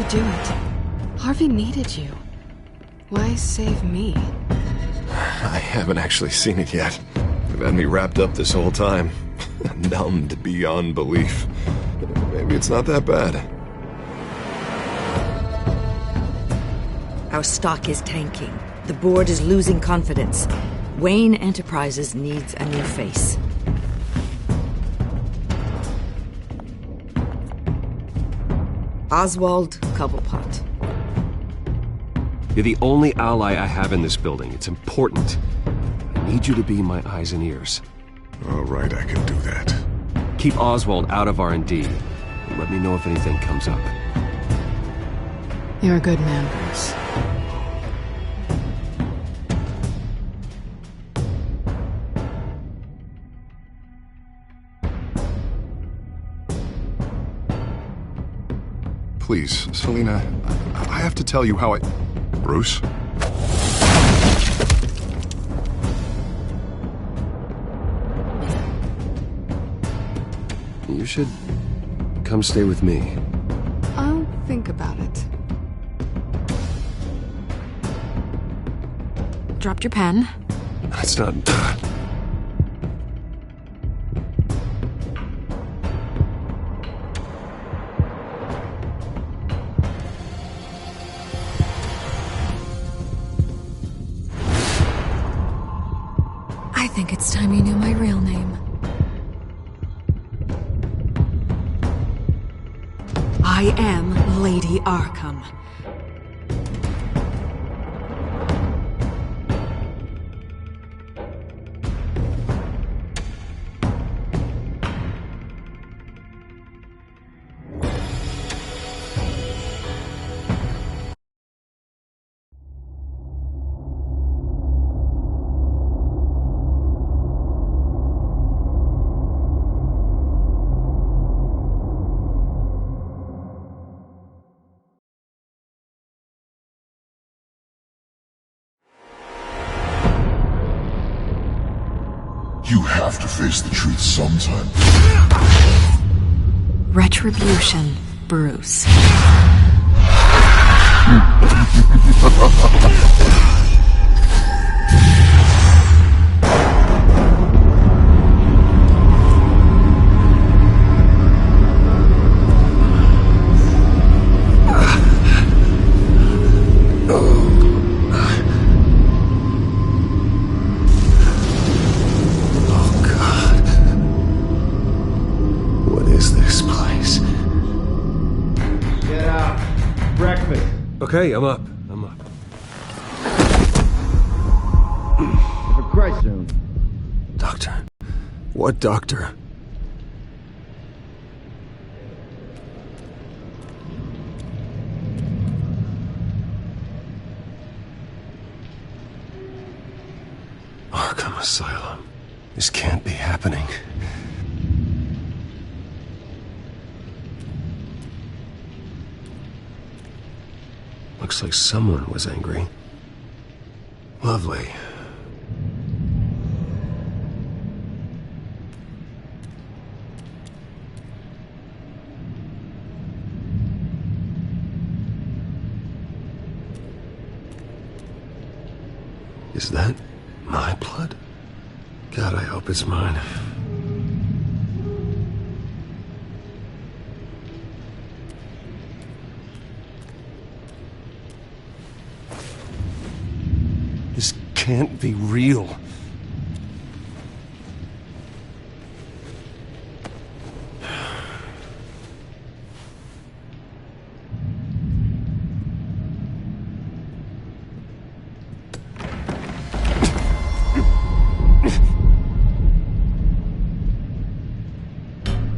do it? Harvey needed you. Why save me? I haven't actually seen it yet. They've had me wrapped up this whole time. Numbed beyond belief. Maybe it's not that bad. Our stock is tanking. The board is losing confidence. Wayne Enterprises needs a new face. Oswald Cobblepot. You're the only ally I have in this building. It's important. I need you to be my eyes and ears. All right, I can do that. Keep Oswald out of R&D, and let me know if anything comes up. You're a good man, Bruce. Please, Selina, I have to tell you how I... Bruce? You should come stay with me. I'll think about it. Dropped your pen. That's not... I think it's time you knew my real name. I am Lady Arkham. You have to face the truth sometime. Retribution, Bruce. Okay, I'm up. For Christ's sake. Doctor. What doctor? Arkham Asylum. This can't be happening. Looks like someone was angry. Lovely. Is that my blood? God, I hope it's mine. This can't be real.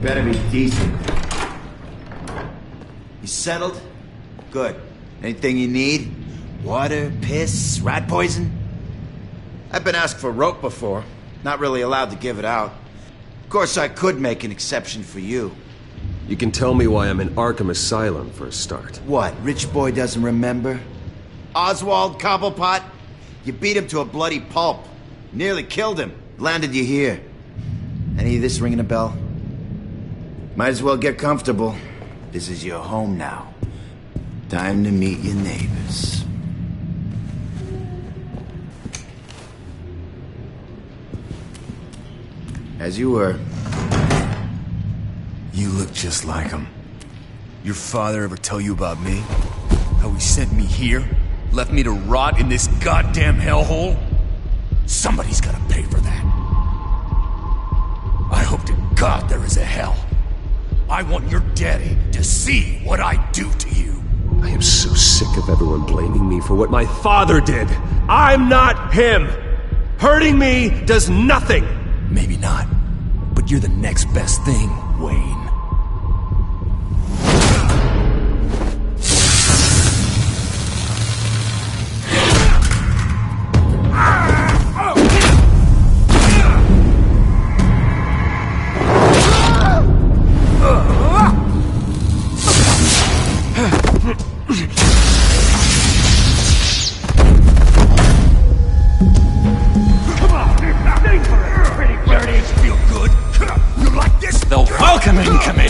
Better be decent. You settled? Good. Anything you need? Water, piss, rat poison? I've been asked for rope before. Not really allowed to give it out. Of course, I could make an exception for you. You can tell me why I'm in Arkham Asylum for a start. What, rich boy doesn't remember? Oswald Cobblepot? You beat him to a bloody pulp. Nearly killed him. Landed you here. Any of this ringing a bell? Might as well get comfortable. This is your home now. Time to meet your neighbors. As you were. You look just like him. Your father ever tell you about me? How he sent me here? Left me to rot in this goddamn hellhole? Somebody's gotta pay for that. I hope to God there is a hell. I want your daddy to see what I do to you. I am so sick of everyone blaming me for what my father did. I'm not him. Hurting me does nothing. Maybe not, but you're the next best thing, Wayne.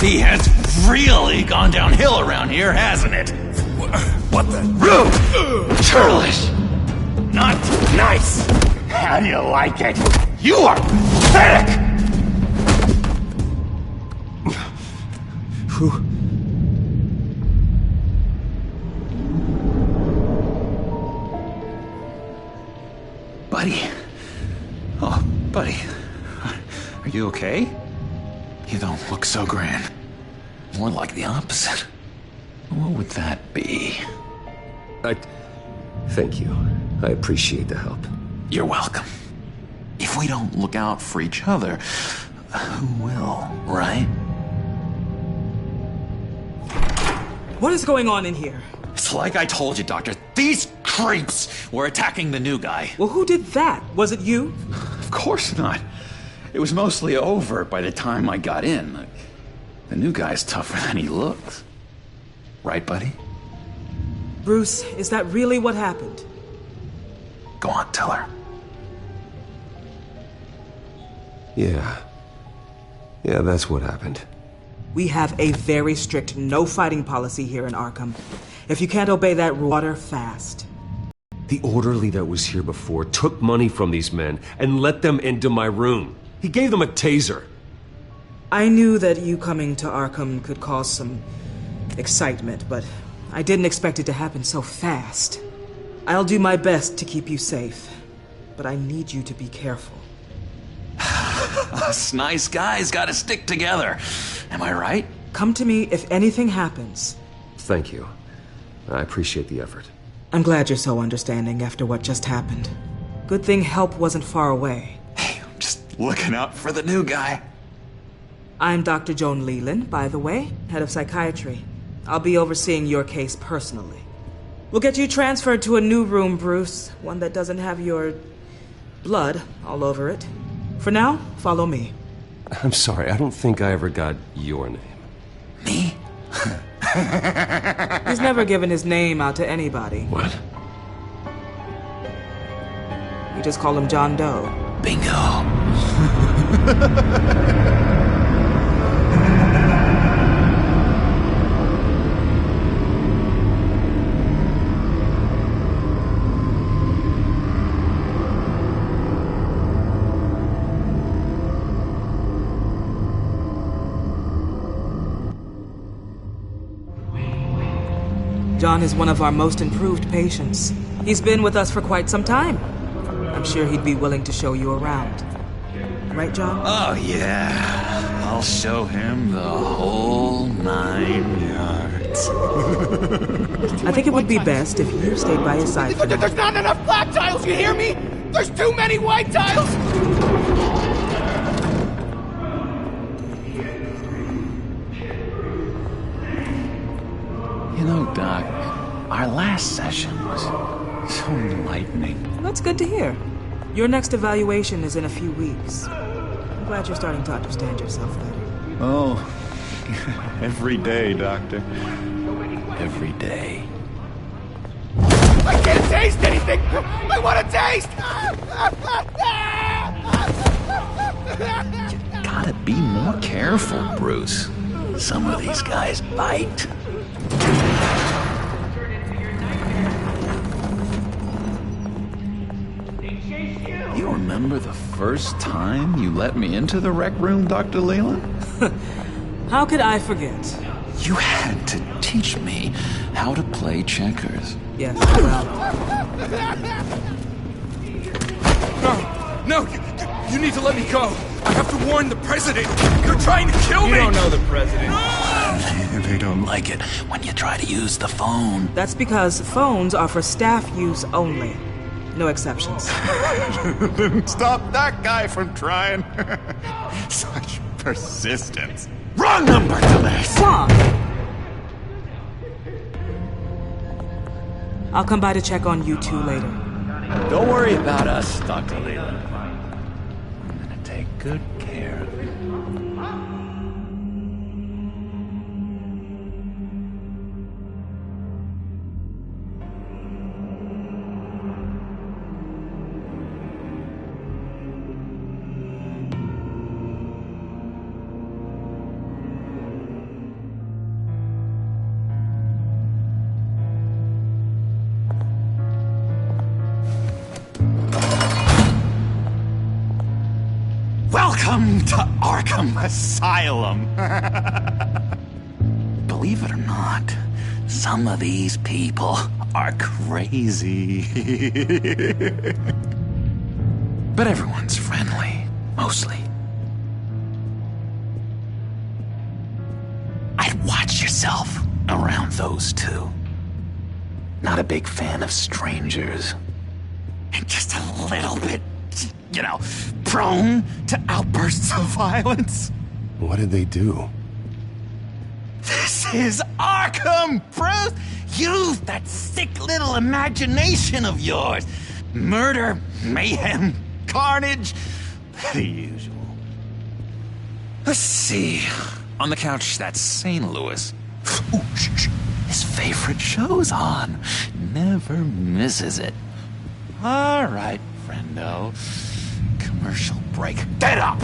He has really gone downhill around here, hasn't it? What the? Rude! Churlish! Not nice! How do you like it? You are pathetic! Who? Buddy. Oh, buddy. Are you okay? You don't look so grand. More like the opposite. What would that be? Thank you. I appreciate the help. You're welcome. If we don't look out for each other, who will, right? What is going on in here? It's like I told you, Doctor. These creeps were attacking the new guy. Well, who did that? Was it you? Of course not. It was mostly over by the time I got in. The new guy's tougher than he looks. Right, buddy? Bruce, is that really what happened? Go on, tell her. Yeah, that's what happened. We have a very strict no-fighting policy here in Arkham. If you can't obey that rule, order fast. The orderly that was here before took money from these men and let them into my room. He gave them a taser. I knew that you coming to Arkham could cause some excitement, but I didn't expect it to happen so fast. I'll do my best to keep you safe, but I need you to be careful. Us nice guys gotta stick together. Am I right? Come to me if anything happens. Thank you. I appreciate the effort. I'm glad you're so understanding after what just happened. Good thing help wasn't far away. Hey, I'm just looking out for the new guy. I'm Dr. Joan Leland, by the way, head of psychiatry. I'll be overseeing your case personally. We'll get you transferred to a new room, Bruce. One that doesn't have your blood all over it. For now, follow me. I'm sorry, I don't think I ever got your name. Me? He's never given his name out to anybody. What? We just call him John Doe. Bingo. John is one of our most improved patients. He's been with us for quite some time. I'm sure he'd be willing to show you around. Right, John? Oh, yeah. I'll show him the whole 9 yards. I think it would be best if you stayed by his side for now. There's not enough black tiles, you hear me? There's too many white tiles! You know, Doc, our last session was so enlightening. Well, that's good to hear. Your next evaluation is in a few weeks. I'm glad you're starting to understand yourself better. Oh, every day, Doctor. Every day. I can't taste anything! I want to taste! You gotta be more careful, Bruce. Some of these guys bite. remember the first time you let me into the rec room, Dr. Leland? How could I forget? You had to teach me how to play checkers. Yes, well... No, you need to let me go. I have to warn the president. You're trying to kill me. You don't know the president. They don't like it when you try to use the phone. That's because phones are for staff use only. No exceptions. Stop that guy from trying. Such persistence. Wrong number, dumbass. Stop! I'll come by to check on you two later. Don't worry about us, Dr. Leland. I'm gonna take good care of you. Welcome to Arkham Asylum. Believe it or not, some of these people are crazy. But everyone's friendly, mostly. I'd watch yourself around those two. Not a big fan of strangers. And just a little bit, prone to outbursts of violence. What did they do? This is Arkham, Bruce! Use that sick little imagination of yours. Murder, mayhem, carnage, the usual. Let's see. On the couch, that's St. Louis. Ooh, shh. His favorite show's on. Never misses it. All right, friendo. Commercial break. Get up!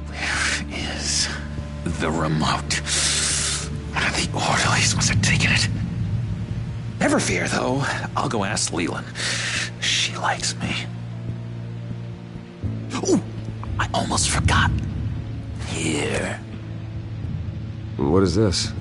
Where is the remote? One of the orderlies must have taken it. Never fear, though. I'll go ask Leland. She likes me. Ooh! I almost forgot. Here. What is this?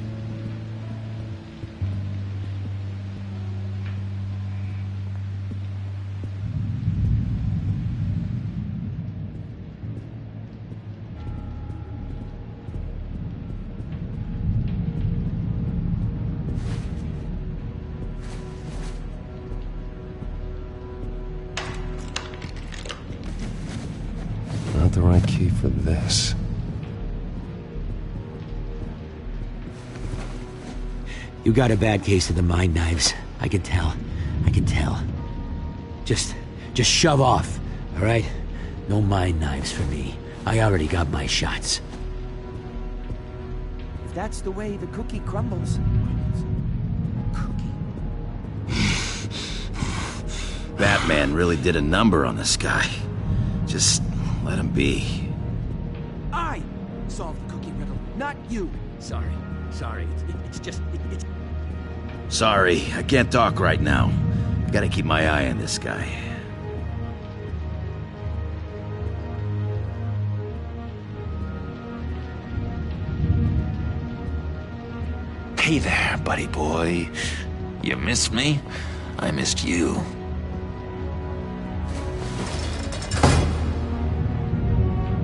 Not the right key for this. You got a bad case of the mind knives. I can tell. I can tell. Just shove off, all right? No mind knives for me. I already got my shots. If that's the way the cookie crumbles. Batman really did a number on this guy. Just let him be. I solved the cookie riddle, not you. Sorry. It's just... Sorry, I can't talk right now. I gotta keep my eye on this guy. Hey there, buddy boy. You missed me? I missed you.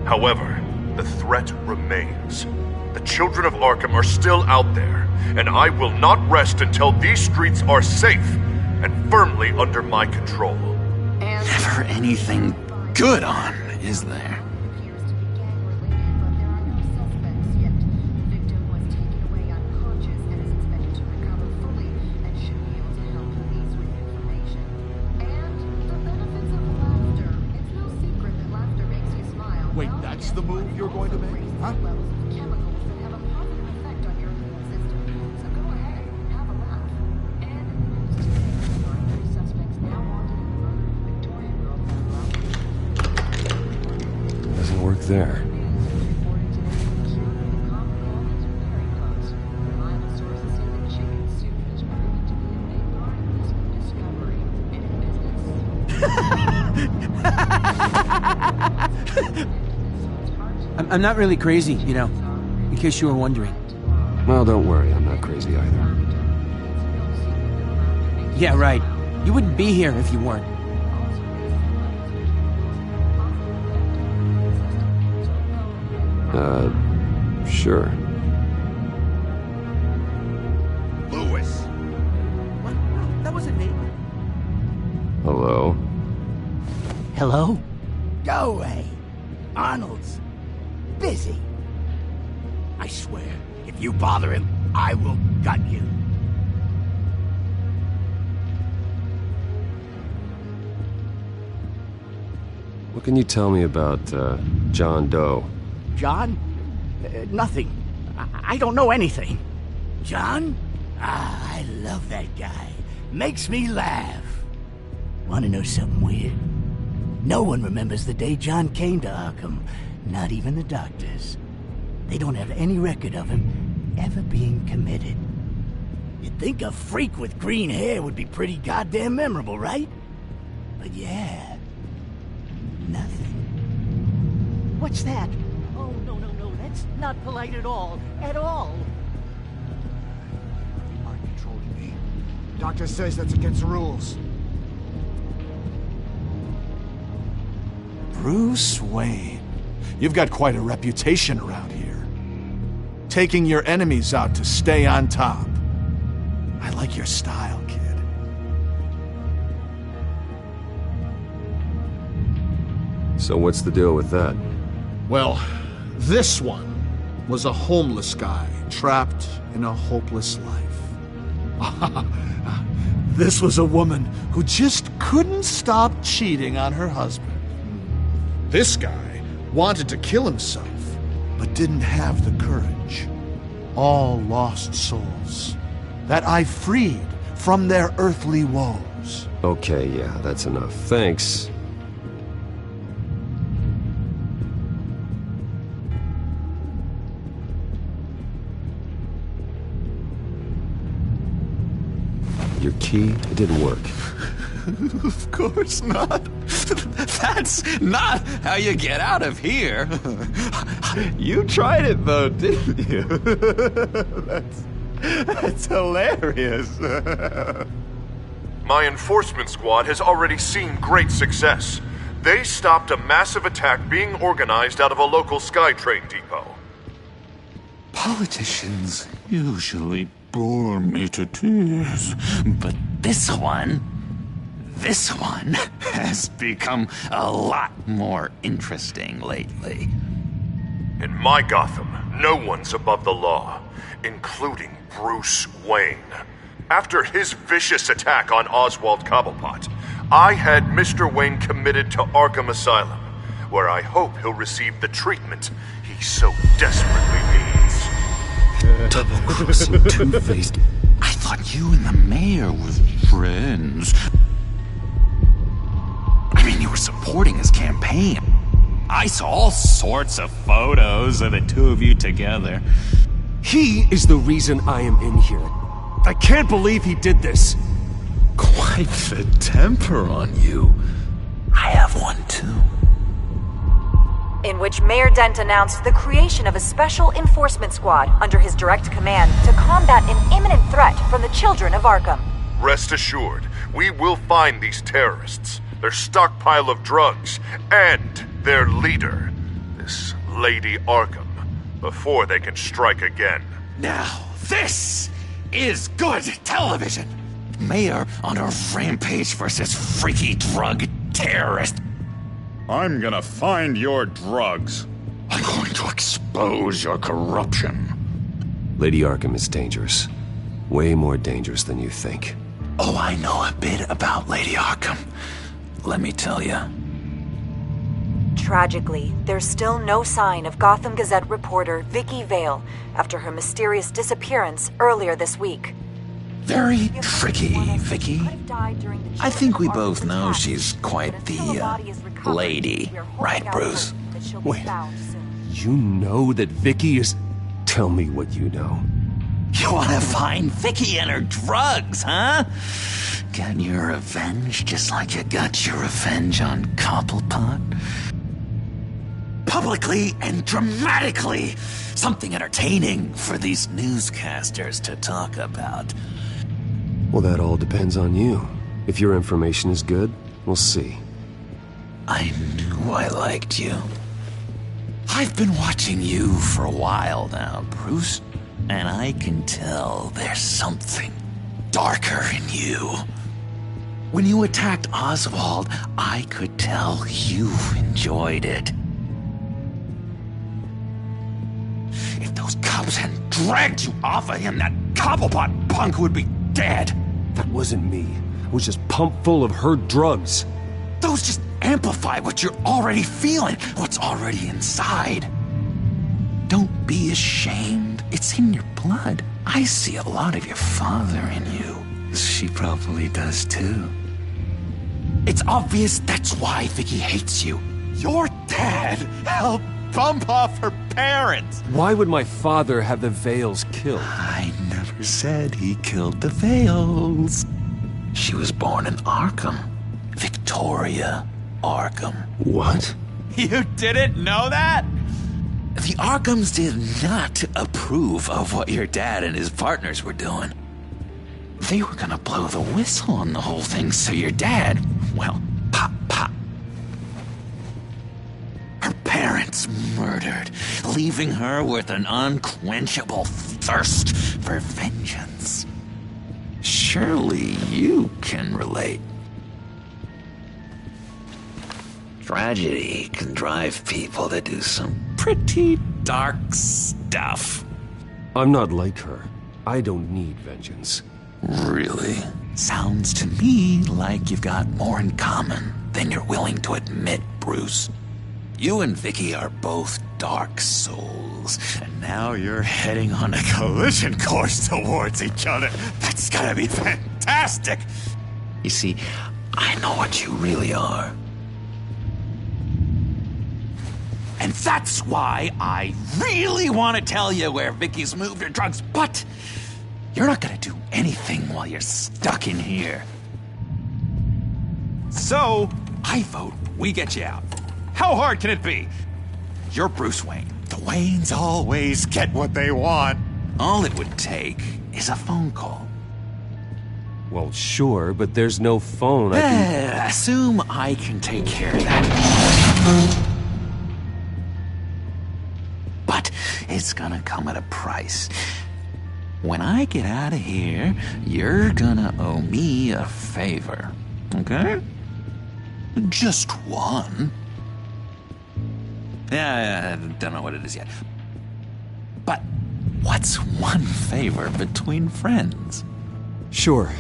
However, the threat remains. The children of Arkham are still out there, and I will not rest until these streets are safe and firmly under my control. Never anything good on, is there? Wait, that's the move you're going to make, huh? Doesn't work there. I'm not really crazy, you know, in case you were wondering. Well, don't worry, I'm not crazy either. Yeah, right. You wouldn't be here if you weren't. Sure. Lewis! What? No, that wasn't me. Hello? Hello? Go away. Arnold's busy. I swear, if you bother him, I will gut you. What can you tell me about, John Doe? John? Nothing. I don't know anything. John? Ah, I love that guy. Makes me laugh. Want to know something weird? No one remembers the day John came to Arkham. Not even the doctors. They don't have any record of him ever being committed. You'd think a freak with green hair would be pretty goddamn memorable, right? But yeah, nothing. What's that? Oh, no, that's not polite at all. At all. You are controlling me. Doctor says that's against the rules. Bruce Wayne. You've got quite a reputation around here. Taking your enemies out to stay on top. I like your style, kid. So what's the deal with that? Well, this one was a homeless guy trapped in a hopeless life. This was a woman who just couldn't stop cheating on her husband. This guy wanted to kill himself, but didn't have the courage. All lost souls that I freed from their earthly woes. Okay, yeah, that's enough. Thanks. Your key, it didn't work. Of course not. That's not how you get out of here. You tried it though, didn't you? That's hilarious. My enforcement squad has already seen great success. They stopped a massive attack being organized out of a local SkyTrain depot. Politicians usually bore me to tears, but this one has become a lot more interesting lately. In my Gotham, no one's above the law, including Bruce Wayne. After his vicious attack on Oswald Cobblepot, I had Mr. Wayne committed to Arkham Asylum, where I hope he'll receive the treatment he so desperately needs. Double-crossing, two-faced. I thought you and the mayor were friends. I mean, you were supporting his campaign. I saw all sorts of photos of the two of you together. He is the reason I am in here. I can't believe he did this. Quite the temper on you. I have one too. In which Mayor Dent announced the creation of a special enforcement squad under his direct command to combat an imminent threat from the children of Arkham. Rest assured, we will find these terrorists, their stockpile of drugs, and their leader, this Lady Arkham, before they can strike again. Now, this is good television. Mayor on a rampage versus freaky drug terrorist. I'm gonna find your drugs. I'm going to expose your corruption. Lady Arkham is dangerous. Way more dangerous than you think. Oh, I know a bit about Lady Arkham. Let me tell you. Tragically, there's still no sign of Gotham Gazette reporter Vicky Vale after her mysterious disappearance earlier this week. Very tricky, Vicky. I think we both know she's quite the, lady. Right, Bruce? Wait, you know that Vicky is... Tell me what you know. You want to find Vicky and her drugs, huh? Get your revenge just like you got your revenge on Cobblepot? publicly and dramatically. Something entertaining for these newscasters to talk about. Well, that all depends on you. If your information is good, we'll see. I knew I liked you. I've been watching you for a while now, Bruce, and I can tell there's something darker in you. When you attacked Oswald, I could tell you enjoyed it. If those cops hadn't dragged you off of him, that Cobblepot punk would be dead. That wasn't me. I was just pumped full of her drugs. Those just amplify what you're already feeling, what's already inside. Don't be ashamed. It's in your blood. I see a lot of your father in you. She probably does too. It's obvious that's why Vicky hates you. Your dad helped bump off her parents. Why would my father have the Vales killed? I never said he killed the Vales. She was born in Arkham. Victoria Arkham. What? You didn't know that? The Arkhams did not approve of what your dad and his partners were doing. They were gonna blow the whistle on the whole thing, so your dad, well, pop. Her parents murdered, leaving her with an unquenchable thirst for vengeance. Surely you can relate. Tragedy can drive people to do some pretty dark stuff. I'm not like her. I don't need vengeance. Really? Sounds to me like you've got more in common than you're willing to admit, Bruce. You and Vicky are both dark souls, and now you're heading on a collision course towards each other. That's gotta be fantastic! You see, I know what you really are. And that's why I really want to tell you where Vicky's moved her drugs, but you're not gonna do anything while you're stuck in here. So, I vote we get you out. How hard can it be? You're Bruce Wayne. The Waynes always get what they want. All it would take is a phone call. Well, sure, but there's no phone. I can... Assume I can take care of that. But it's gonna come at a price. When I get out of here, you're gonna owe me a favor, okay? Just one. Yeah, I don't know what it is yet. But what's one favor between friends? Sure.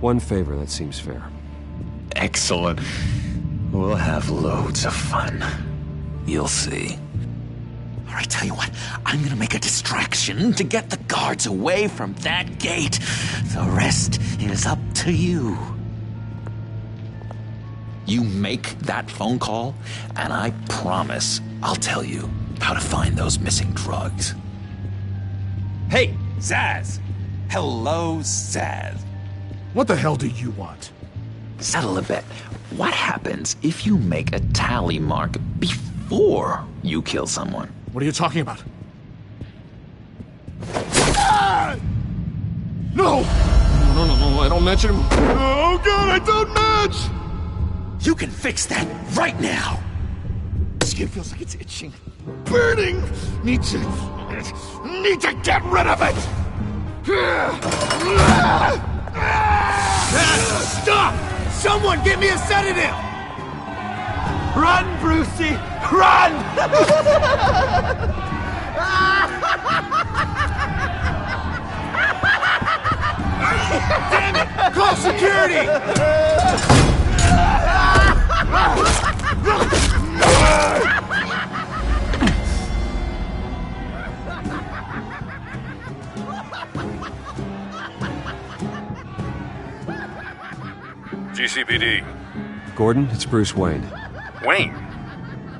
One favor, that seems fair. Excellent. We'll have loads of fun. You'll see. All right, tell you what. I'm gonna make a distraction to get the guards away from that gate. The rest is up to you. You make that phone call, and I promise I'll tell you how to find those missing drugs. Hey, Zaz! Hello, Zaz. What the hell do you want? Settle a bet. What happens if you make a tally mark before you kill someone? What are you talking about? Ah! No! No, I don't match him. Oh god, I don't match! You can fix that right now! Skin feels like it's itching. Burning! Need to get rid of it! Stop! Someone get me a sedative! Run, Brucey! Run! Damn it! Call security! GCPD. Gordon, it's Bruce Wayne. Wayne?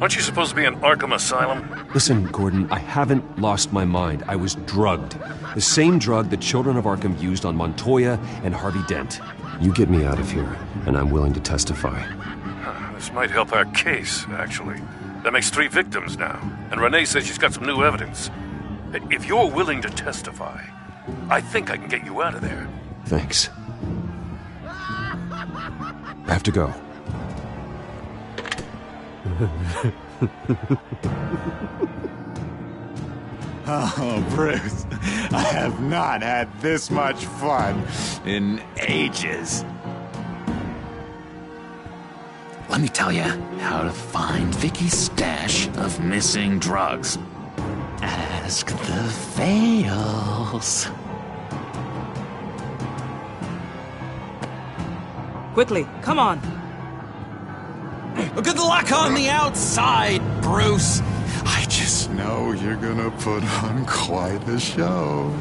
Aren't you supposed to be in Arkham Asylum? Listen, Gordon, I haven't lost my mind. I was drugged. The same drug the children of Arkham used on Montoya and Harvey Dent. You get me out of here, and I'm willing to testify. This might help our case, actually. That makes 3 victims now, and Renee says she's got some new evidence. If you're willing to testify, I think I can get you out of there. Thanks. I have to go. Oh, Bruce, I have not had this much fun in ages. Let me tell you how to find Vicky's stash of missing drugs. Ask the Fails. Quickly, come on. Good luck on the outside, Bruce. I just know you're gonna put on quite a show.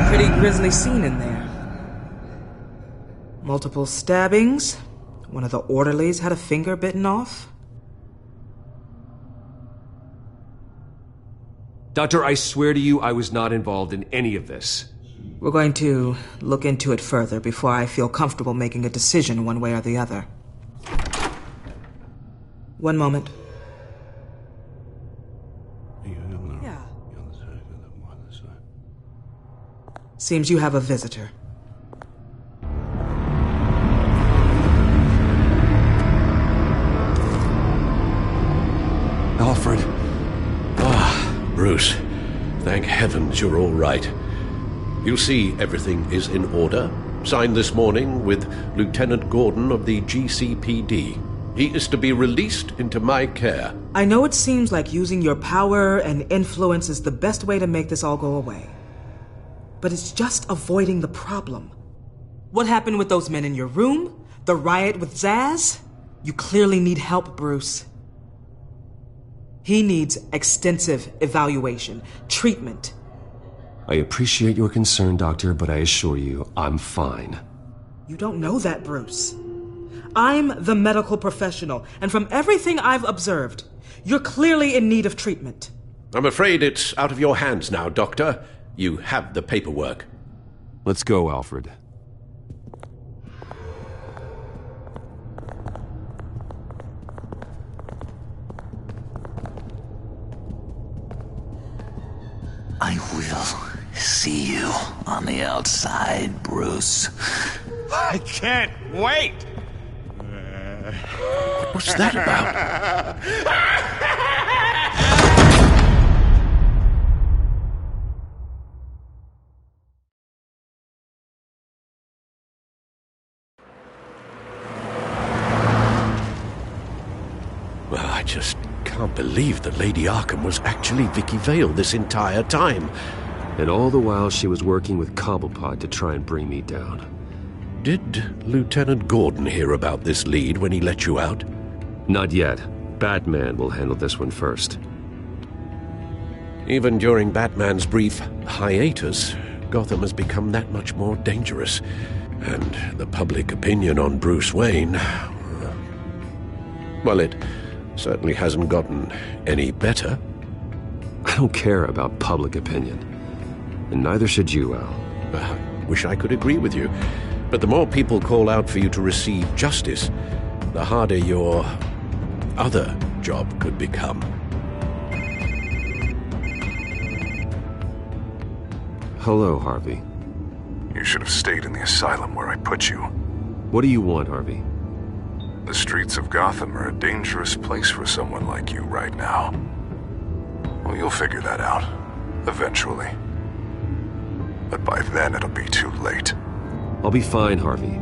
Pretty grisly scene in there. Multiple stabbings. One of the orderlies had a finger bitten off. Doctor, I swear to you I was not involved in any of this. We're going to look into it further before I feel comfortable making a decision one way or the other. One moment. Yeah. Seems you have a visitor. Alfred. Bruce. Thank heavens you're all right. You see, everything is in order. Signed this morning with Lieutenant Gordon of the GCPD. He is to be released into my care. I know it seems like using your power and influence is the best way to make this all go away. But it's just avoiding the problem. What happened with those men in your room? The riot with Zaz? You clearly need help, Bruce. He needs extensive evaluation, treatment. I appreciate your concern, Doctor, but I assure you, I'm fine. You don't know that, Bruce. I'm the medical professional, and from everything I've observed, you're clearly in need of treatment. I'm afraid it's out of your hands now, Doctor. You have the paperwork. Let's go, Alfred. I will see you on the outside, Bruce. I can't wait! What's that about? Well, I just can't believe that Lady Arkham was actually Vicky Vale this entire time. And all the while she was working with Cobblepot to try and bring me down. Did Lieutenant Gordon hear about this lead when he let you out? Not yet. Batman will handle this one first. Even during Batman's brief hiatus, Gotham has become that much more dangerous. And the public opinion on Bruce Wayne... well, it certainly hasn't gotten any better. I don't care about public opinion. And neither should you, Al. I wish I could agree with you. But the more people call out for you to receive justice, the harder your other job could become. Hello, Harvey. You should have stayed in the asylum where I put you. What do you want, Harvey? The streets of Gotham are a dangerous place for someone like you right now. Well, you'll figure that out, eventually. But by then it'll be too late. I'll be fine, Harvey.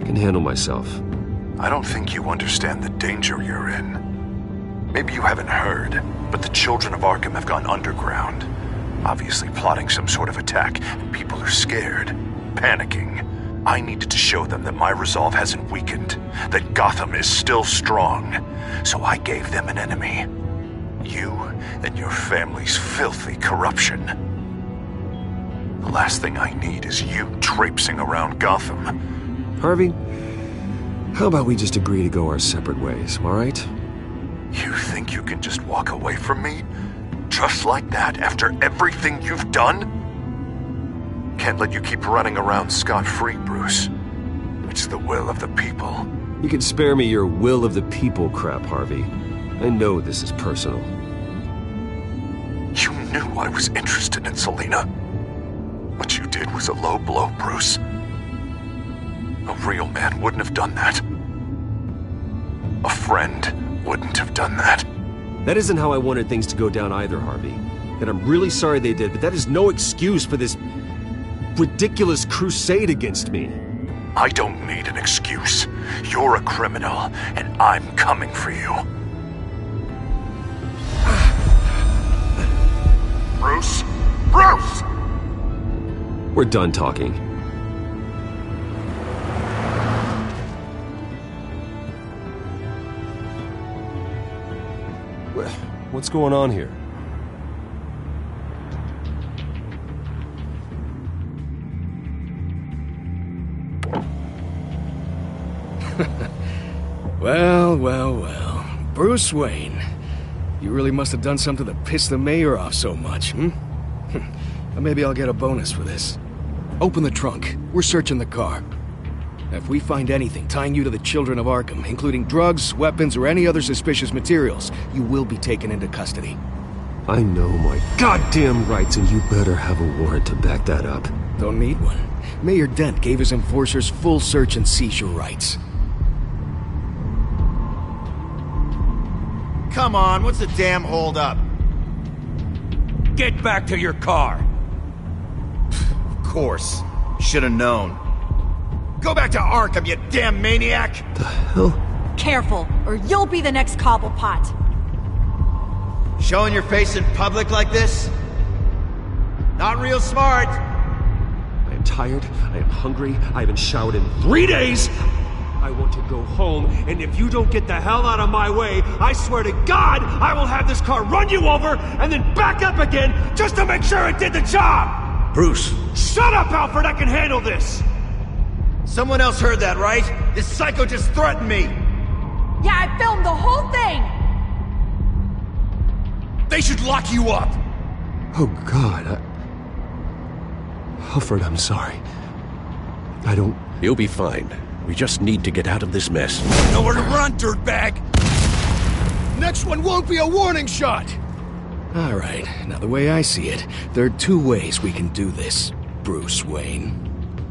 I can handle myself. I don't think you understand the danger you're in. Maybe you haven't heard, but the children of Arkham have gone underground. Obviously plotting some sort of attack, and people are scared, panicking. I needed to show them that my resolve hasn't weakened, that Gotham is still strong. So I gave them an enemy. You and your family's filthy corruption. The last thing I need is you traipsing around Gotham. Harvey, how about we just agree to go our separate ways, all right? You think you can just walk away from me? Just like that, after everything you've done? Can't let you keep running around scot-free, Bruce. It's the will of the people. You can spare me your will of the people crap, Harvey. I know this is personal. You knew I was interested in Selena. What you did was a low blow, Bruce. A real man wouldn't have done that. A friend wouldn't have done that. That isn't how I wanted things to go down either, Harvey. And I'm really sorry they did, but that is no excuse for this ridiculous crusade against me. I don't need an excuse. You're a criminal, and I'm coming for you. Bruce? Bruce! We're done talking. What's going on here? Well. Bruce Wayne. You really must have done something to piss the mayor off so much, hmm? Maybe I'll get a bonus for this. Open the trunk. We're searching the car. If we find anything tying you to the Children of Arkham, including drugs, weapons, or any other suspicious materials, you will be taken into custody. I know my goddamn rights, and you better have a warrant to back that up. Don't need one. Mayor Dent gave his enforcers full search and seizure rights. Come on, what's the damn holdup? Get back to your car! Of course. Should've known. Go back to Arkham, you damn maniac! The hell? Careful, or you'll be the next Cobblepot. Showing your face in public like this? Not real smart. I am tired, I am hungry, I haven't showered in 3 days! I want to go home, and if you don't get the hell out of my way, I swear to God, I will have this car run you over, and then back up again, just to make sure it did the job! Bruce! Shut up, Alfred, I can handle this! Someone else heard that, right? This psycho just threatened me! Yeah, I filmed the whole thing! They should lock you up! Oh, God, Alfred, I'm sorry. I don't... You'll be fine. We just need to get out of this mess. Nowhere to run, dirtbag! Next one won't be a warning shot! Alright, now the way I see it, there are two ways we can do this, Bruce Wayne.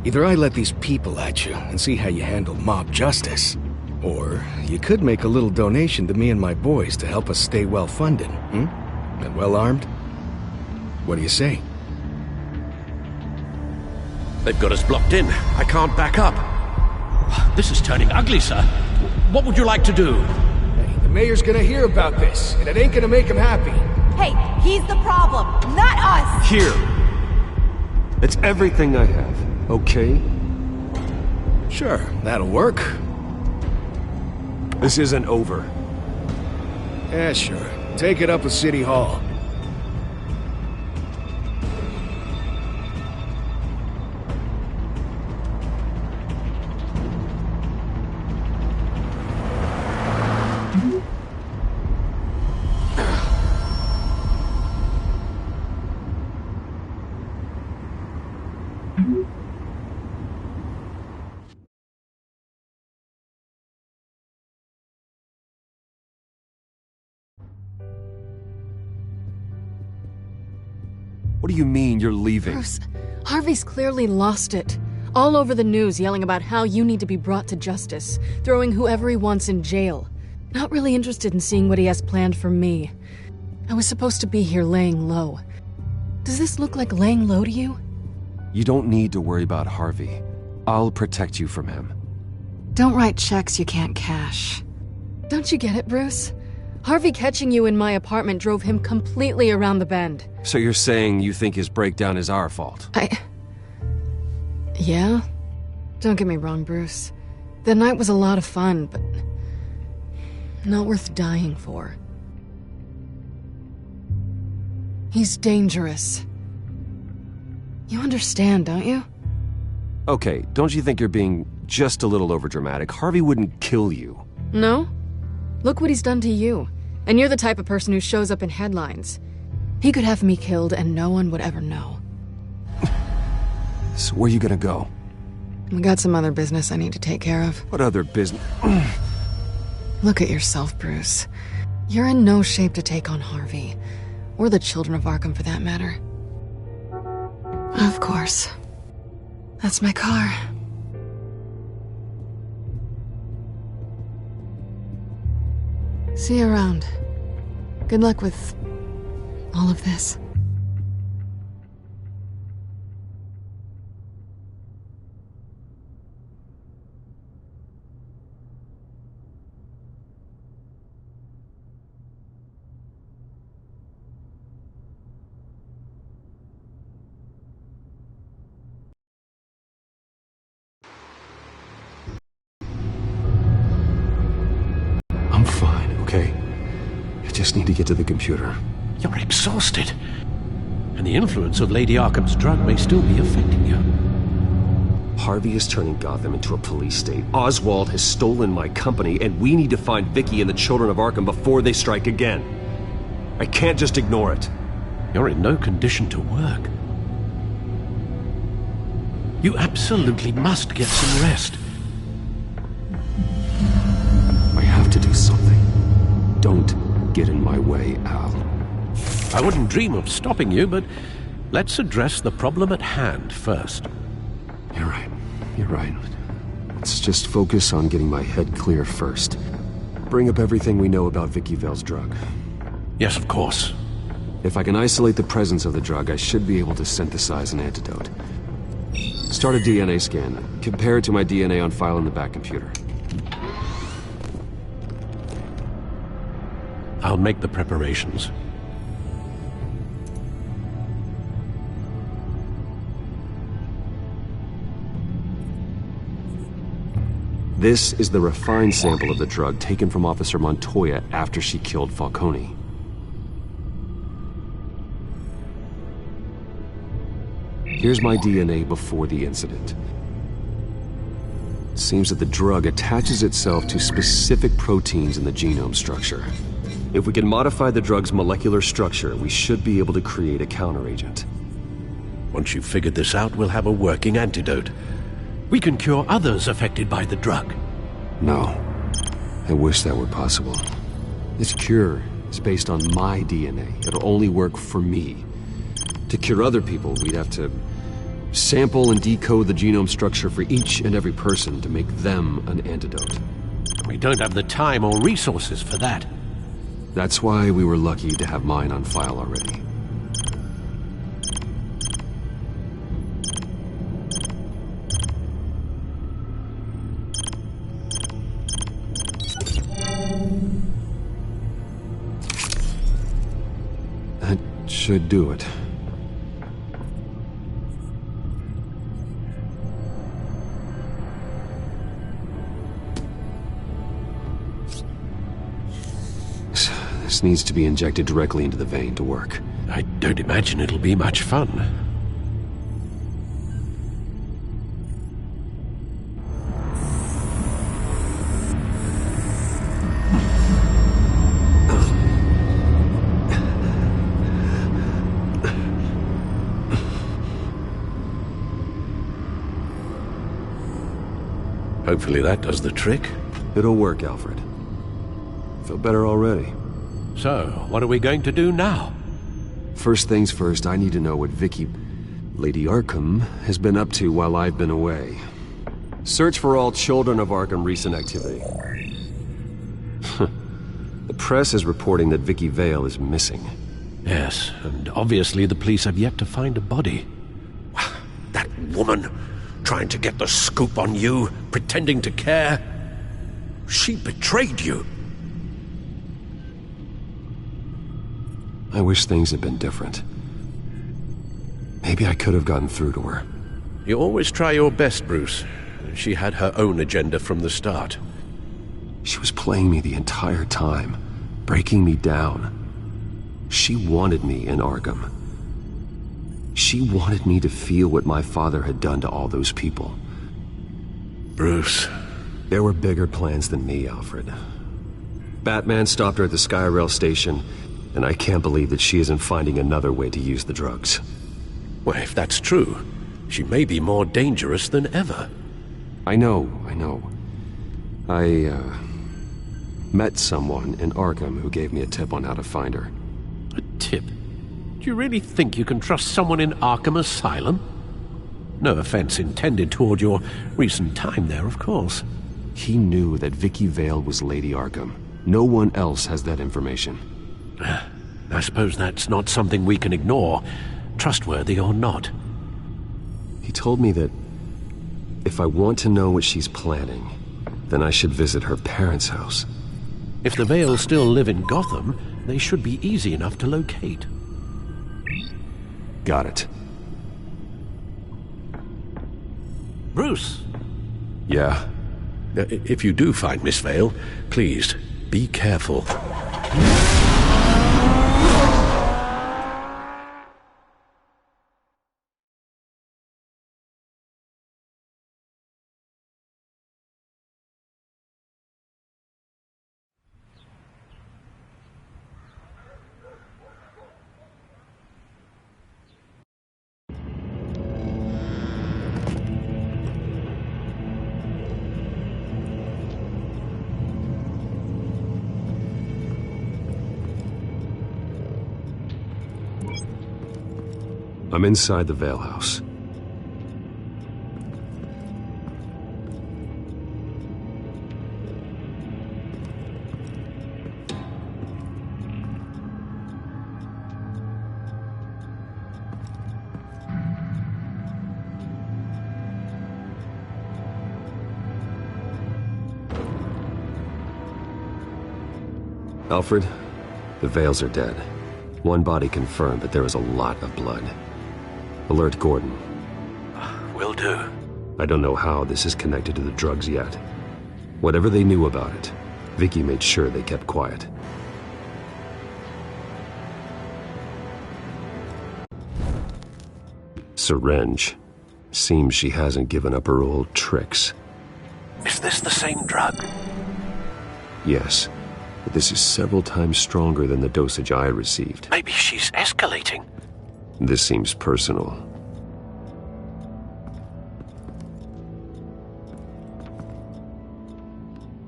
Either I let these people at you and see how you handle mob justice, or you could make a little donation to me and my boys to help us stay well-funded, and well-armed? What do you say? They've got us blocked in. I can't back up. This is turning ugly, sir. What would you like to do? Hey, the mayor's gonna hear about this, and it ain't gonna make him happy. Hey, he's the problem, not us! Here! It's everything I have, okay? Sure, that'll work. This isn't over. Yeah, sure. Take it up with City Hall. What do you mean you're leaving? Bruce, Harvey's clearly lost it. All over the news yelling about how you need to be brought to justice, throwing whoever he wants in jail. Not really interested in seeing what he has planned for me. I was supposed to be here laying low. Does this look like laying low to you? You don't need to worry about Harvey. I'll protect you from him. Don't write checks you can't cash. Don't you get it, Bruce? Harvey catching you in my apartment drove him completely around the bend. So you're saying you think his breakdown is our fault? Yeah? Don't get me wrong, Bruce. The night was a lot of fun, but not worth dying for. He's dangerous. You understand, don't you? Okay, don't you think you're being just a little overdramatic. Harvey wouldn't kill you. No? Look what he's done to you. And you're the type of person who shows up in headlines. He could have me killed and no one would ever know. So where you gonna go? I got some other business I need to take care of. What other business? Look at yourself, Bruce. You're in no shape to take on Harvey. Or the children of Arkham, for that matter. Of course. That's my car. See you around. Good luck with all of this. I'm fine, okay? I just need to get to the computer. You're exhausted. And the influence of Lady Arkham's drug may still be affecting you. Harvey is turning Gotham into a police state. Oswald has stolen my company, and we need to find Vicky and the children of Arkham before they strike again. I can't just ignore it. You're in no condition to work. You absolutely must get some rest. I have to do something. Don't get in my way, Al. I wouldn't dream of stopping you, but let's address the problem at hand first. You're right. You're right. Let's just focus on getting my head clear first. Bring up everything we know about Vicky Vale's drug. Yes, of course. If I can isolate the presence of the drug, I should be able to synthesize an antidote. Start a DNA scan. Compare it to my DNA on file in the back computer. I'll make the preparations. This is the refined sample of the drug taken from Officer Montoya after she killed Falcone. Here's my DNA before the incident. It seems that the drug attaches itself to specific proteins in the genome structure. If we can modify the drug's molecular structure, we should be able to create a counteragent. Once you've figured this out, we'll have a working antidote. We can cure others affected by the drug. No. I wish that were possible. This cure is based on my DNA. It'll only work for me. To cure other people, we'd have to sample and decode the genome structure for each and every person to make them an antidote. We don't have the time or resources for that. That's why we were lucky to have mine on file already. That should do it. This needs to be injected directly into the vein to work. I don't imagine it'll be much fun. Hopefully that does the trick. It'll work, Alfred. Feel better already. So, what are we going to do now? First things first, I need to know what Vicky, Lady Arkham, has been up to while I've been away. Search for all children of Arkham recent activity. The press is reporting that Vicky Vale is missing. Yes, and obviously the police have yet to find a body. That woman, trying to get the scoop on you, pretending to care. She betrayed you. I wish things had been different. Maybe I could have gotten through to her. You always try your best, Bruce. She had her own agenda from the start. She was playing me the entire time, breaking me down. She wanted me in Arkham. She wanted me to feel what my father had done to all those people. Bruce. There were bigger plans than me, Alfred. Batman stopped her at the Skyrail station, and I can't believe that she isn't finding another way to use the drugs. Well, if that's true, she may be more dangerous than ever. I know. I met someone in Arkham who gave me a tip on how to find her. A tip? Do you really think you can trust someone in Arkham Asylum? No offense intended toward your recent time there, of course. He knew that Vicky Vale was Lady Arkham. No one else has that information. I suppose that's not something we can ignore, trustworthy or not. He told me that if I want to know what she's planning, then I should visit her parents' house. If the Vales still live in Gotham, they should be easy enough to locate. Got it. Bruce! Yeah? If you do find Miss Vale, please, be careful. I'm inside the Vale house. Alfred, the Vales are dead. One body confirmed, but there is a lot of blood. Alert Gordon. Will do. I don't know how this is connected to the drugs yet. Whatever they knew about it, Vicky made sure they kept quiet. Syringe. Seems she hasn't given up her old tricks. Is this the same drug? Yes, but this is several times stronger than the dosage I received. Maybe she's escalating. This seems personal.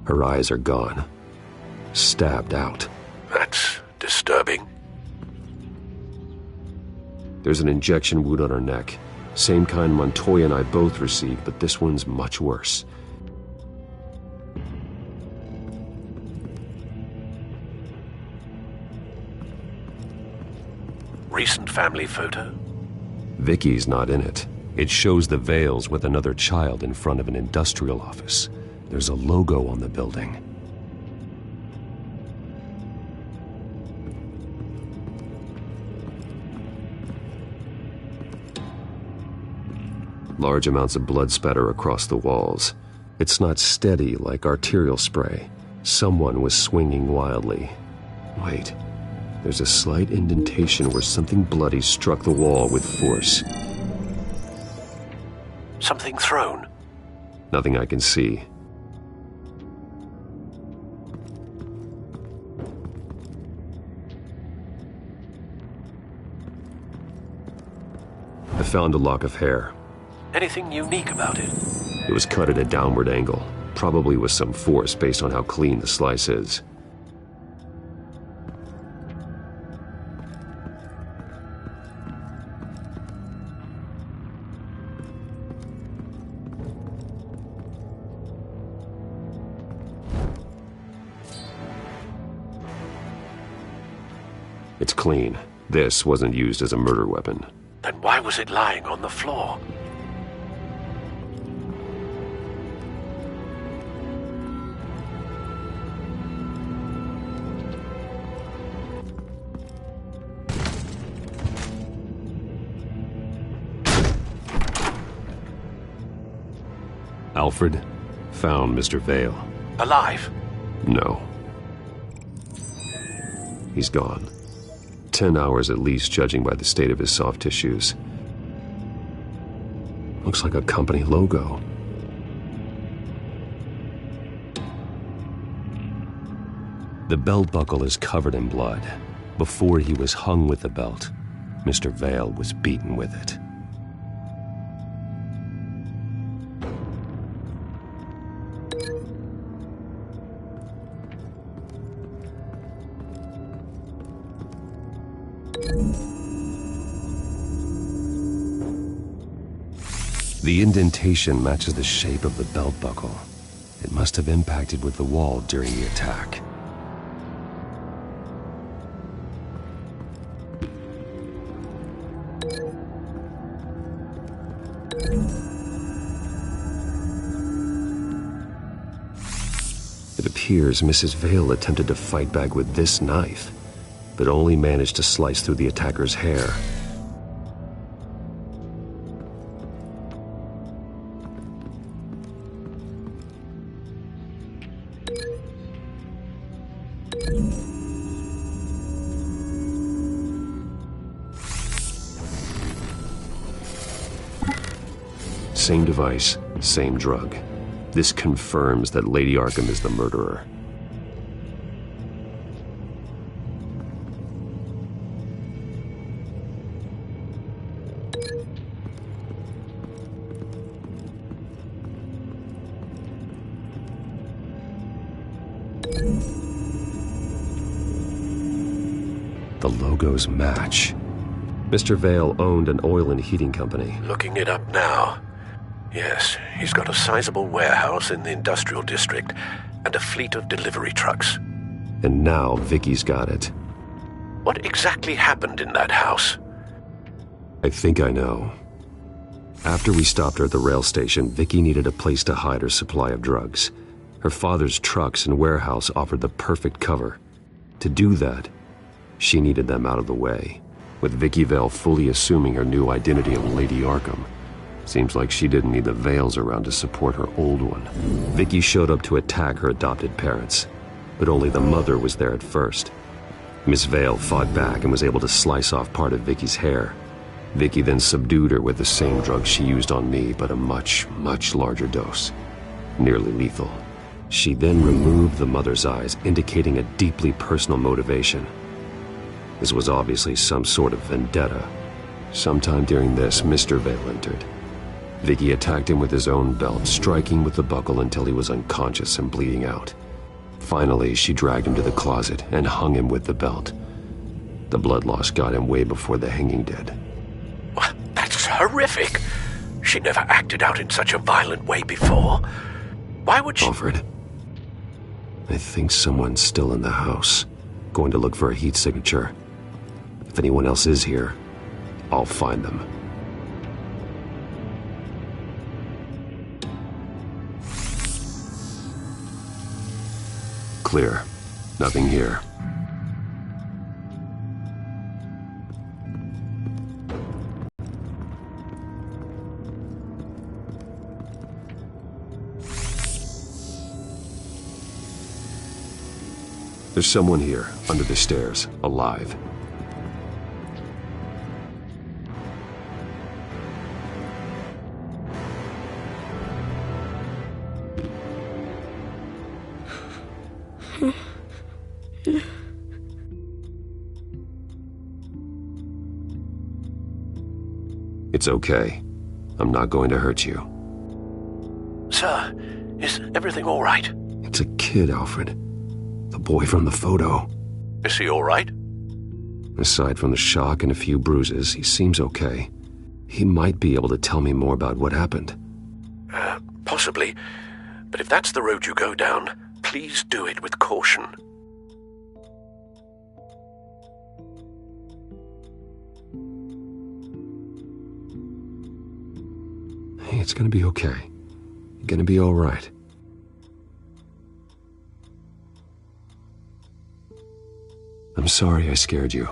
Her eyes are gone. Stabbed out. That's disturbing. There's an injection wound on her neck. Same kind Montoya and I both received, but this one's much worse. Recent family photo? Vicky's not in it. It shows the Vales with another child in front of an industrial office. There's a logo on the building. Large amounts of blood spatter across the walls. It's not steady like arterial spray. Someone was swinging wildly. Wait. There's a slight indentation where something bloody struck the wall with force. Something thrown? Nothing I can see. I found a lock of hair. Anything unique about it? It was cut at a downward angle, probably with some force based on how clean the slice is. It's clean. This wasn't used as a murder weapon. Then why was it lying on the floor? Alfred found Mr. Vale. Alive? No. He's gone. 10 hours at least, judging by the state of his soft tissues. Looks like a company logo. The belt buckle is covered in blood. Before he was hung with the belt, Mr. Vale was beaten with it. The indentation matches the shape of the belt buckle. It must have impacted with the wall during the attack. It appears Mrs. Vale attempted to fight back with this knife, but only managed to slice through the attacker's hair. Same device, same drug. This confirms that Lady Arkham is the murderer. The logos match. Mr. Vale owned an oil and heating company. Looking it up now. Yes, he's got a sizable warehouse in the industrial district and a fleet of delivery trucks. And now Vicky's got it. What exactly happened in that house? I think I know. After we stopped her at the rail station, Vicky needed a place to hide her supply of drugs. Her father's trucks and warehouse offered the perfect cover. To do that, she needed them out of the way, with Vicky Vale fully assuming her new identity of Lady Arkham. Seems like she didn't need the Vales around to support her old one. Vicky showed up to attack her adopted parents, but only the mother was there at first. Miss Vale fought back and was able to slice off part of Vicky's hair. Vicky then subdued her with the same drug she used on me, but a much, much larger dose. Nearly lethal. She then removed the mother's eyes, indicating a deeply personal motivation. This was obviously some sort of vendetta. Sometime during this, Mr. Vale entered. Vicky attacked him with his own belt, striking with the buckle until he was unconscious and bleeding out. Finally, she dragged him to the closet and hung him with the belt. The blood loss got him way before the hanging did. That's horrific. She never acted out in such a violent way before. Why would she... Alfred, I think someone's still in the house. Going to look for a heat signature. If anyone else is here, I'll find them. Clear. Nothing here. There's someone here, under the stairs, alive. It's okay. I'm not going to hurt you. Sir, is everything all right? It's a kid, Alfred. The boy from the photo. Is he all right? Aside from the shock and a few bruises, he seems okay. He might be able to tell me more about what happened. Possibly. But if that's the road you go down, please do it with caution. Hey, it's gonna be okay. You're gonna be all right. I'm sorry I scared you.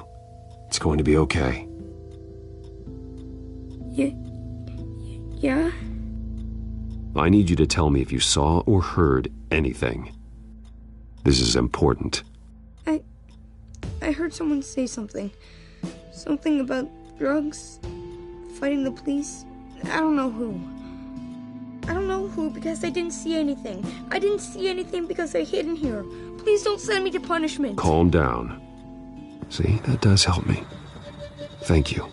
It's going to be okay. Yeah? I need you to tell me if you saw or heard anything. This is important. I heard someone say something. Something about drugs, fighting the police. I don't know who. I don't know who because I didn't see anything. I didn't see anything because I hid in here. Please don't send me to punishment. Calm down. See, that does help me. Thank you.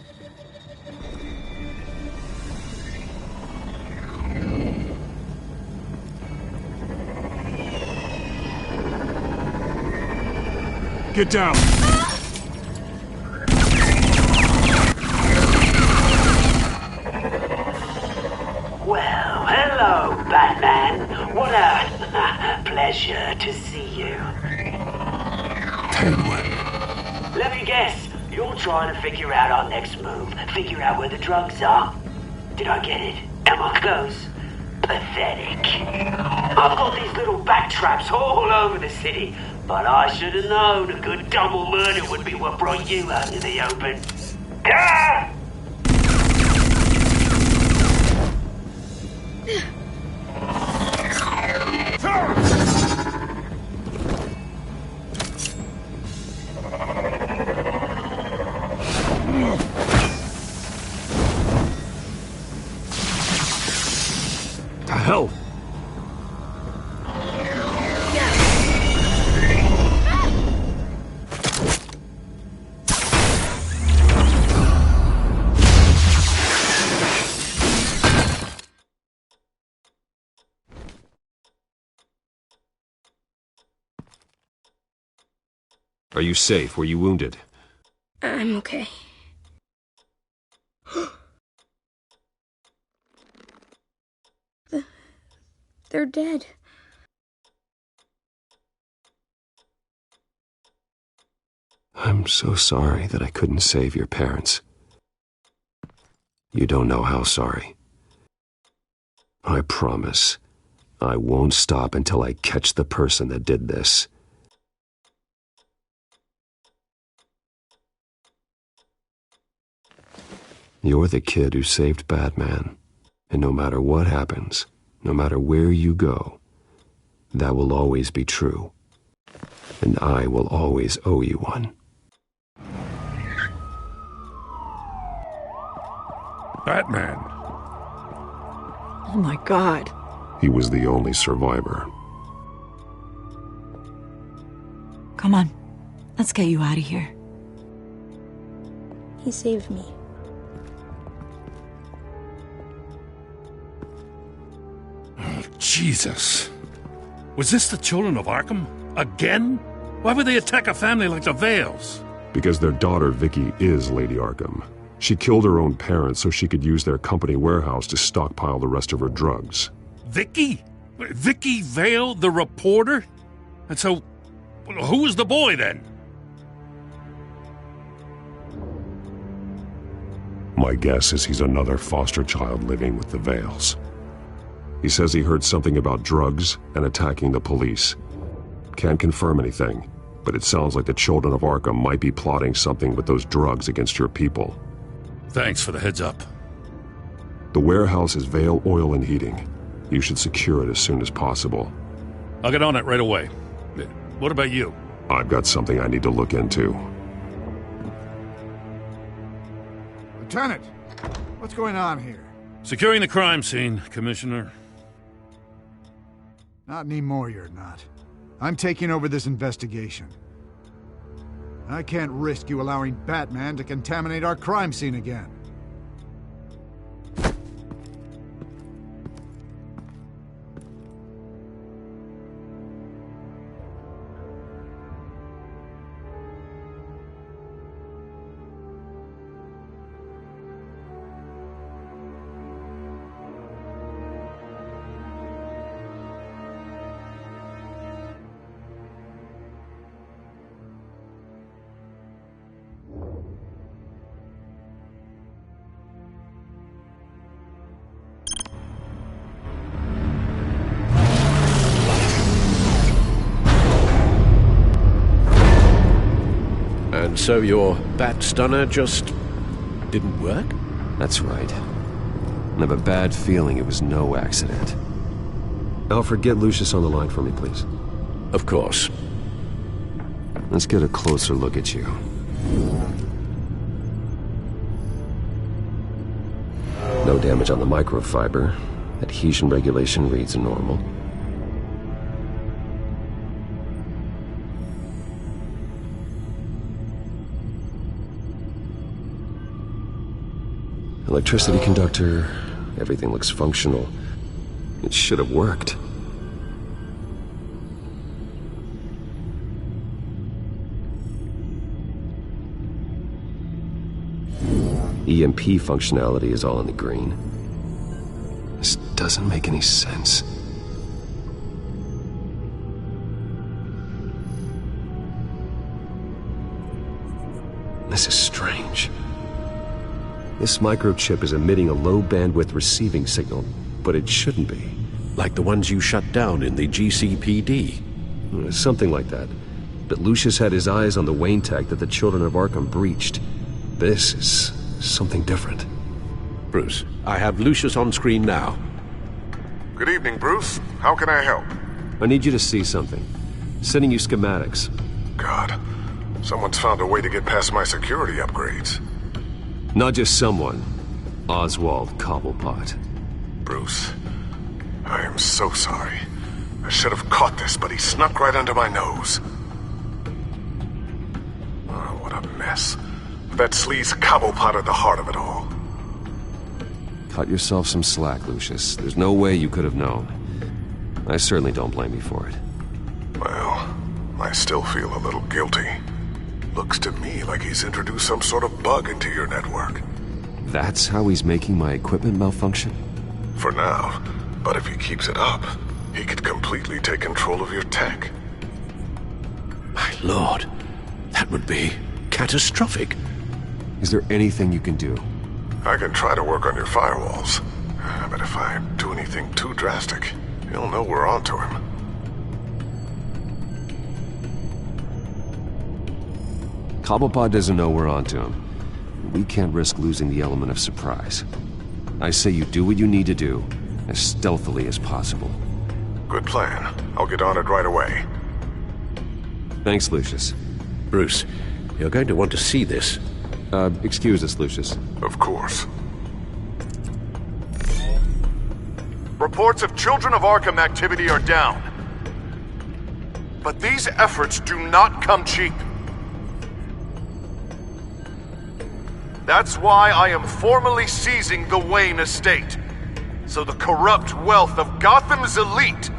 Get down! Well, hello, Batman. What a pleasure to see you. Penguin. Let me guess. You're trying to figure out our next move. Figure out where the drugs are. Did I get it? Am I close? Pathetic. I've got these little bat traps all over the city, but I should have known a good double murder would be what brought you out in the open. Ah! The hell? Are you safe? Were you wounded? I'm okay. They're dead. I'm so sorry that I couldn't save your parents. You don't know how sorry. I promise, I won't stop until I catch the person that did this. You're the kid who saved Batman, and no matter what happens, no matter where you go, that will always be true, and I will always owe you one. Batman. Oh my God. He was the only survivor. Come on, let's get you out of here. He saved me. Jesus. Was this the children of Arkham? Again? Why would they attack a family like the Vales? Because their daughter, Vicky, is Lady Arkham. She killed her own parents so she could use their company warehouse to stockpile the rest of her drugs. Vicky? Vicky Vale, the reporter? And so, who was the boy then? My guess is he's another foster child living with the Vales. He says he heard something about drugs and attacking the police. Can't confirm anything, but it sounds like the children of Arkham might be plotting something with those drugs against your people. Thanks for the heads up. The warehouse is Vale Oil and Heating. You should secure it as soon as possible. I'll get on it right away. What about you? I've got something I need to look into. Lieutenant, what's going on here? Securing the crime scene, Commissioner. Not anymore, you're not. I'm taking over this investigation. I can't risk you allowing Batman to contaminate our crime scene again. And so your bat stunner just didn't work? That's right. I have a bad feeling it was no accident. Alfred, get Lucius on the line for me, please. Of course. Let's get a closer look at you. No damage on the microfiber. Adhesion regulation reads normal. Electricity conductor, everything looks functional. It should have worked. EMP functionality is all in the green. This doesn't make any sense. This is strange. This microchip is emitting a low-bandwidth receiving signal, but it shouldn't be. Like the ones you shut down in the GCPD? Something like that. But Lucius had his eyes on the Wayne tech that the Children of Arkham breached. This is something different. Bruce, I have Lucius on screen now. Good evening, Bruce. How can I help? I need you to see something. Sending you schematics. God, someone's found a way to get past my security upgrades. Not just someone. Oswald Cobblepot. Bruce, I am so sorry. I should have caught this, but he snuck right under my nose. Oh, what a mess. That sleaze Cobblepot at the heart of it all. Cut yourself some slack, Lucius. There's no way you could have known. I certainly don't blame you for it. Well, I still feel a little guilty. Looks to me like he's introduced some sort of bug into your network. That's how he's making my equipment malfunction? For now. But if he keeps it up, he could completely take control of your tech. My lord, that would be catastrophic. Is there anything you can do? I can try to work on your firewalls. But if I do anything too drastic, he'll know we're onto him. Cobblepot doesn't know we're onto him. We can't risk losing the element of surprise. I say you do what you need to do, as stealthily as possible. Good plan. I'll get on it right away. Thanks, Lucius. Bruce, you're going to want to see this. Excuse us, Lucius. Of course. Reports of Children of Arkham activity are down. But these efforts do not come cheap. That's why I am formally seizing the Wayne estate, so the corrupt wealth of Gotham's elite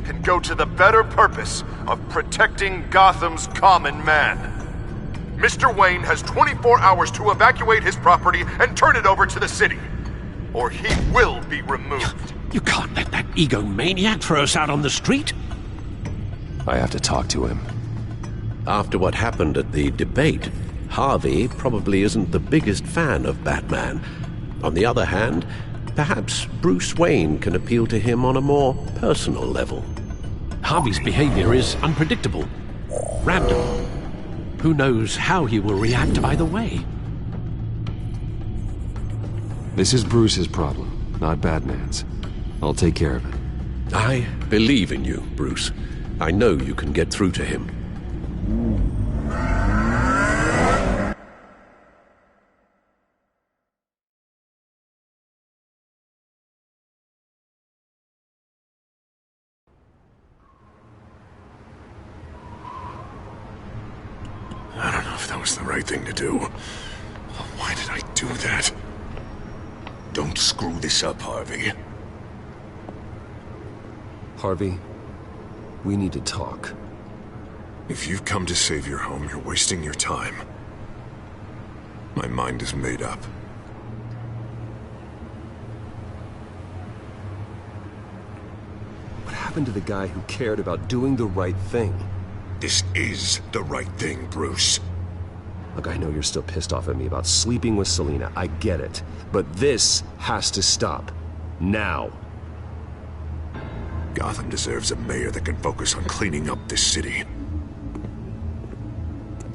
can go to the better purpose of protecting Gotham's common man. Mr. Wayne has 24 hours to evacuate his property and turn it over to the city, or he will be removed. You can't let that egomaniac throw us out on the street. I have to talk to him. After what happened at the debate, Harvey probably isn't the biggest fan of Batman. On the other hand, perhaps Bruce Wayne can appeal to him on a more personal level. Harvey's behavior is unpredictable, random. Who knows how he will react either way? This is Bruce's problem, not Batman's. I'll take care of it. I believe in you, Bruce. I know you can get through to him. I don't know if that was the right thing to do. Why did I do that? Don't screw this up, Harvey. Harvey, we need to talk. If you've come to save your home, you're wasting your time. My mind is made up. What happened to the guy who cared about doing the right thing? This is the right thing, Bruce. Look, I know you're still pissed off at me about sleeping with Selina. I get it. But this has to stop. Now. Gotham deserves a mayor that can focus on cleaning up this city.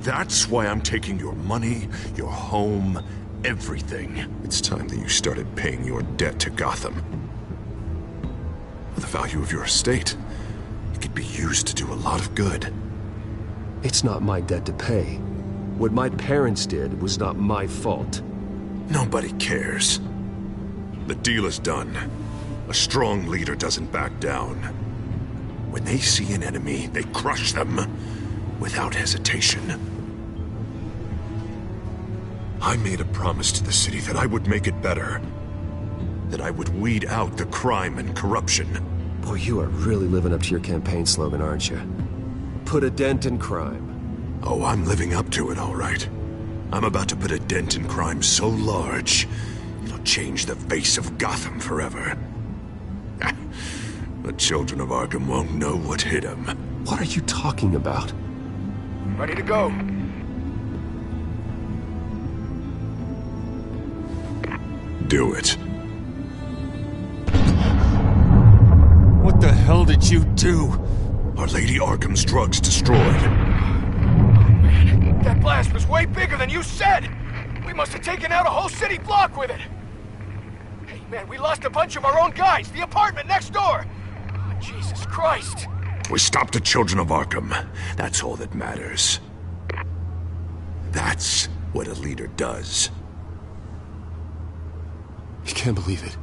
That's why I'm taking your money, your home, everything. It's time that you started paying your debt to Gotham. The value of your estate, it could be used to do a lot of good. It's not my debt to pay. What my parents did was not my fault. Nobody cares. The deal is done. A strong leader doesn't back down. When they see an enemy, they crush them without hesitation. I made a promise to the city that I would make it better. That I would weed out the crime and corruption. Boy, you are really living up to your campaign slogan, aren't you? Put a dent in crime. Oh, I'm living up to it, all right. I'm about to put a dent in crime so large, it'll change the face of Gotham forever. The children of Arkham won't know what hit them. What are you talking about? Ready to go. Do it. What the hell did you do? Our Lady Arkham's drugs destroyed. That blast was way bigger than you said! We must have taken out a whole city block with it! Hey, man, we lost a bunch of our own guys! The apartment next door! Oh, Jesus Christ! We stopped the children of Arkham. That's all that matters. That's what a leader does. I can't believe it.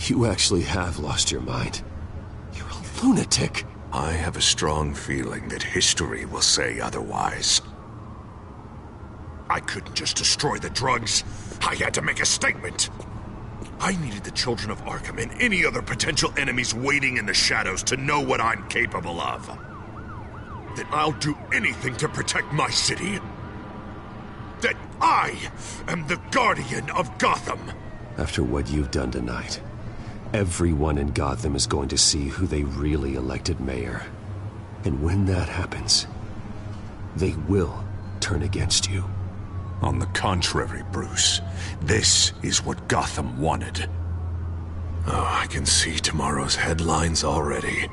You actually have lost your mind. You're a lunatic. I have a strong feeling that history will say otherwise. I couldn't just destroy the drugs. I had to make a statement. I needed the children of Arkham and any other potential enemies waiting in the shadows to know what I'm capable of. That I'll do anything to protect my city. That I am the guardian of Gotham. After what you've done tonight, everyone in Gotham is going to see who they really elected mayor. And when that happens, they will turn against you. On the contrary, Bruce, this is what Gotham wanted. Oh, I can see tomorrow's headlines already.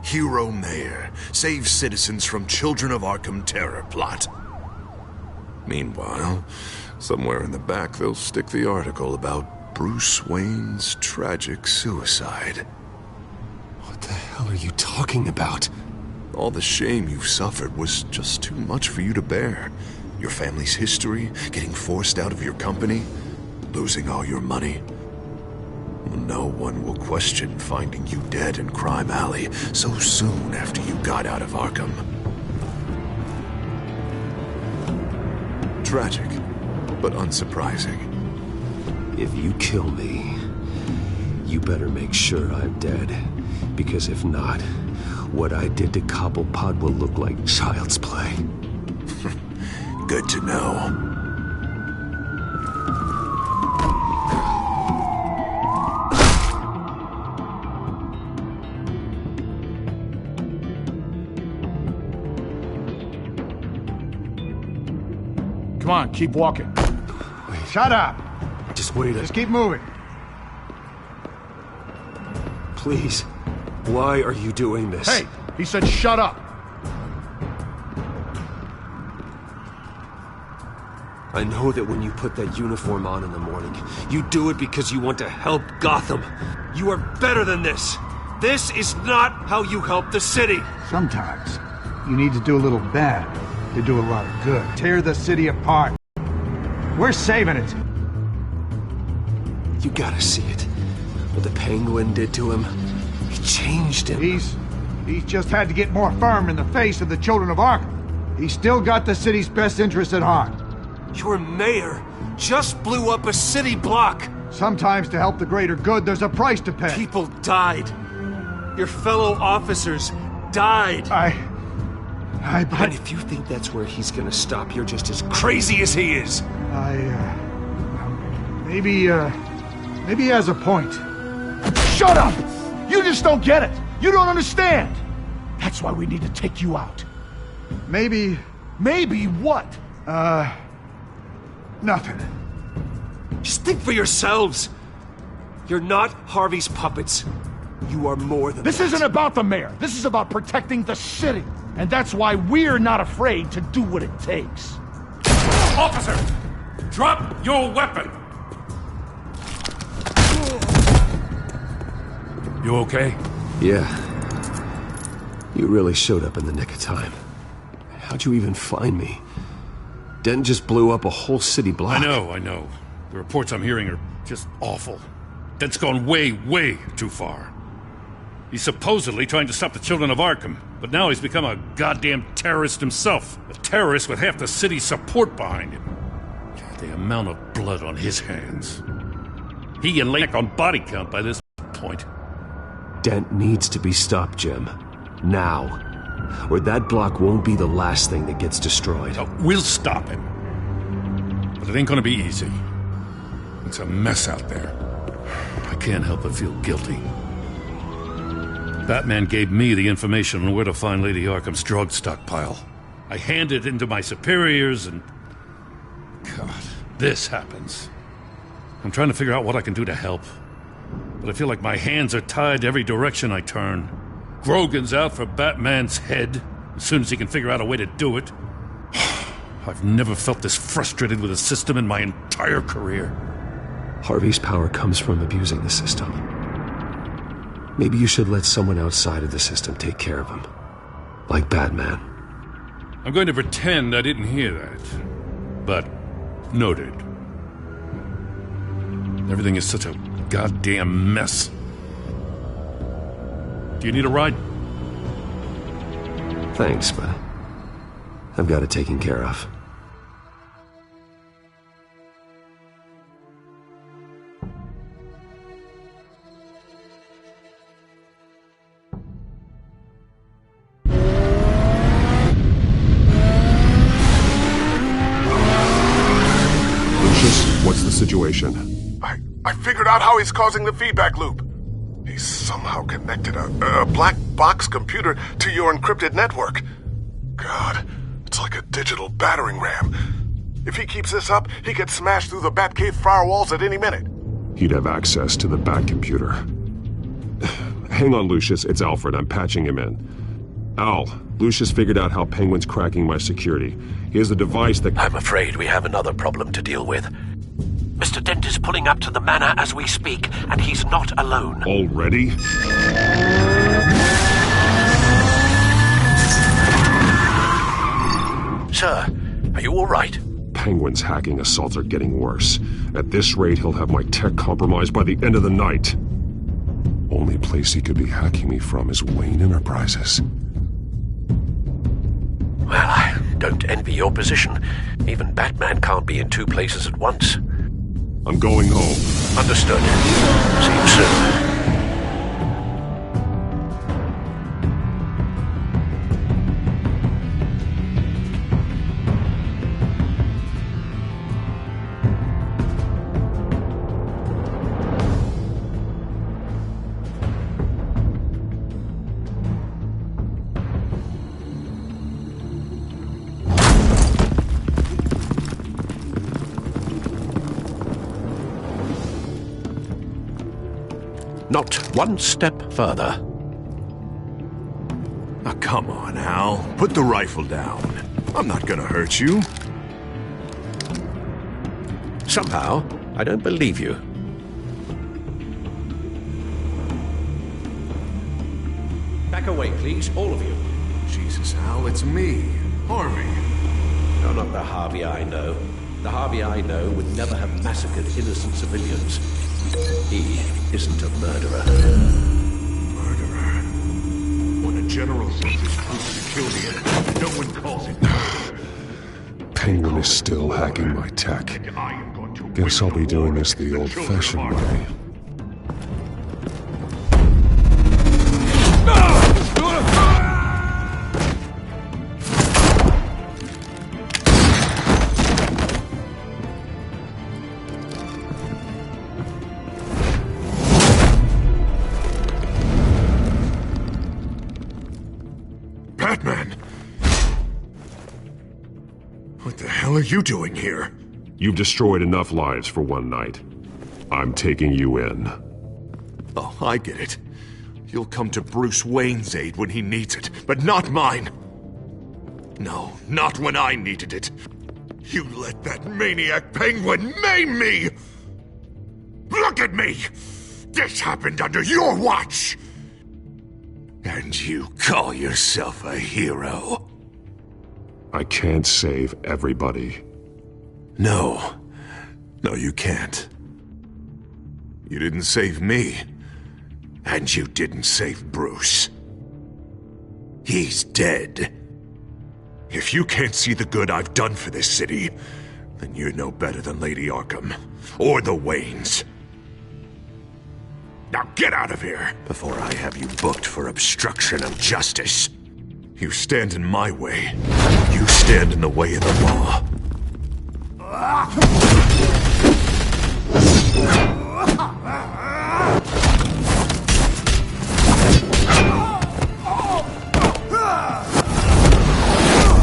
Hero Mayor saves citizens from Children of Arkham terror plot. Meanwhile, somewhere in the back they'll stick the article about Bruce Wayne's tragic suicide. What the hell are you talking about? All the shame you've suffered was just too much for you to bear. Your family's history, getting forced out of your company, losing all your money. No one will question finding you dead in Crime Alley so soon after you got out of Arkham. Tragic, but unsurprising. If you kill me, you better make sure I'm dead. Because if not, what I did to Cobblepot will look like child's play. Good to know. Come on, keep walking. Shut up! Just wait. Just keep moving. Please. Why are you doing this? Hey! He said shut up! I know that when you put that uniform on in the morning, you do it because you want to help Gotham. You are better than this. This is not how you help the city. Sometimes, you need to do a little bad to do a lot of good. Tear the city apart. We're saving it. You gotta see it. What the Penguin did to him. It changed him. He's just had to get more firm in the face of the children of Arkham. He's still got the city's best interests at heart. Your mayor just blew up a city block. Sometimes to help the greater good, there's a price to pay. People died. Your fellow officers died. And if you think that's where he's gonna stop, you're just as crazy as he is. Maybe he has a point. Shut up! You just don't get it. You don't understand. That's why we need to take you out. Maybe what? Nothing. Just think for yourselves. You're not Harvey's puppets. You are more than This isn't about the mayor. This is about protecting the city. And that's why we're not afraid to do what it takes. Officer! Drop your weapon! You okay? Yeah. You really showed up in the nick of time. How'd you even find me? Dent just blew up a whole city block. I know. The reports I'm hearing are just awful. Dent's gone way, way too far. He's supposedly trying to stop the children of Arkham, but now he's become a goddamn terrorist himself. A terrorist with half the city's support behind him. The amount of blood on his hands. He and Lake on body count by this point. Dent needs to be stopped, Jim. Now. Or that block won't be the last thing that gets destroyed. We'll stop him. But it ain't gonna be easy. It's a mess out there. I can't help but feel guilty. Batman gave me the information on where to find Lady Arkham's drug stockpile. I handed it into my superiors and... God, this happens. I'm trying to figure out what I can do to help. But I feel like my hands are tied every direction I turn. Grogan's out for Batman's head as soon as he can figure out a way to do it. I've never felt this frustrated with a system in my entire career. Harvey's power comes from abusing the system. Maybe you should let someone outside of the system take care of him. Like Batman. I'm going to pretend I didn't hear that. But, noted. Everything is such a goddamn mess. Do you need a ride? Thanks, but I've got it taken care of. Lucius, what's the situation? I figured out how he's causing the feedback loop. He's somehow connected a black box computer to your encrypted network. God, it's like a digital battering ram. If he keeps this up, he could smash through the Batcave firewalls at any minute. He'd have access to the Bat computer. Hang on, Lucius. It's Alfred. I'm patching him in. Al, Lucius figured out how Penguin's cracking my security. He has a device that... I'm afraid we have another problem to deal with. Mr. Dent is pulling up to the manor as we speak, and he's not alone. Already? Sir, are you all right? Penguin's hacking assaults are getting worse. At this rate, he'll have my tech compromised by the end of the night. Only place he could be hacking me from is Wayne Enterprises. Well, I don't envy your position. Even Batman can't be in two places at once. I'm going home. Understood. See you soon. Not one step further. Now, come on, Al. Put the rifle down. I'm not gonna hurt you. Somehow, I don't believe you. Back away, please, all of you. Jesus, Al, it's me, Harvey. No, not the Harvey I know. The Harvey I know would never have massacred innocent civilians. He isn't a murderer. Murderer? When a general uses proof to kill the enemy, no one calls it murder. Penguin is still hacking my tech. Guess I'll be doing this the old-fashioned way. What are you doing here? You've destroyed enough lives for one night. I'm taking you in. Oh, I get it. You'll come to Bruce Wayne's aid when he needs it, but not mine. No, not when I needed it. You let that maniac Penguin maim me! Look at me! This happened under your watch! And you call yourself a hero? I can't save everybody. No. No, you can't. You didn't save me. And you didn't save Bruce. He's dead. If you can't see the good I've done for this city, Then you're no better than Lady Arkham. Or the Waynes. Now get out of here, before I have you booked for obstruction of justice. You stand in my way. You stand in the way of the law.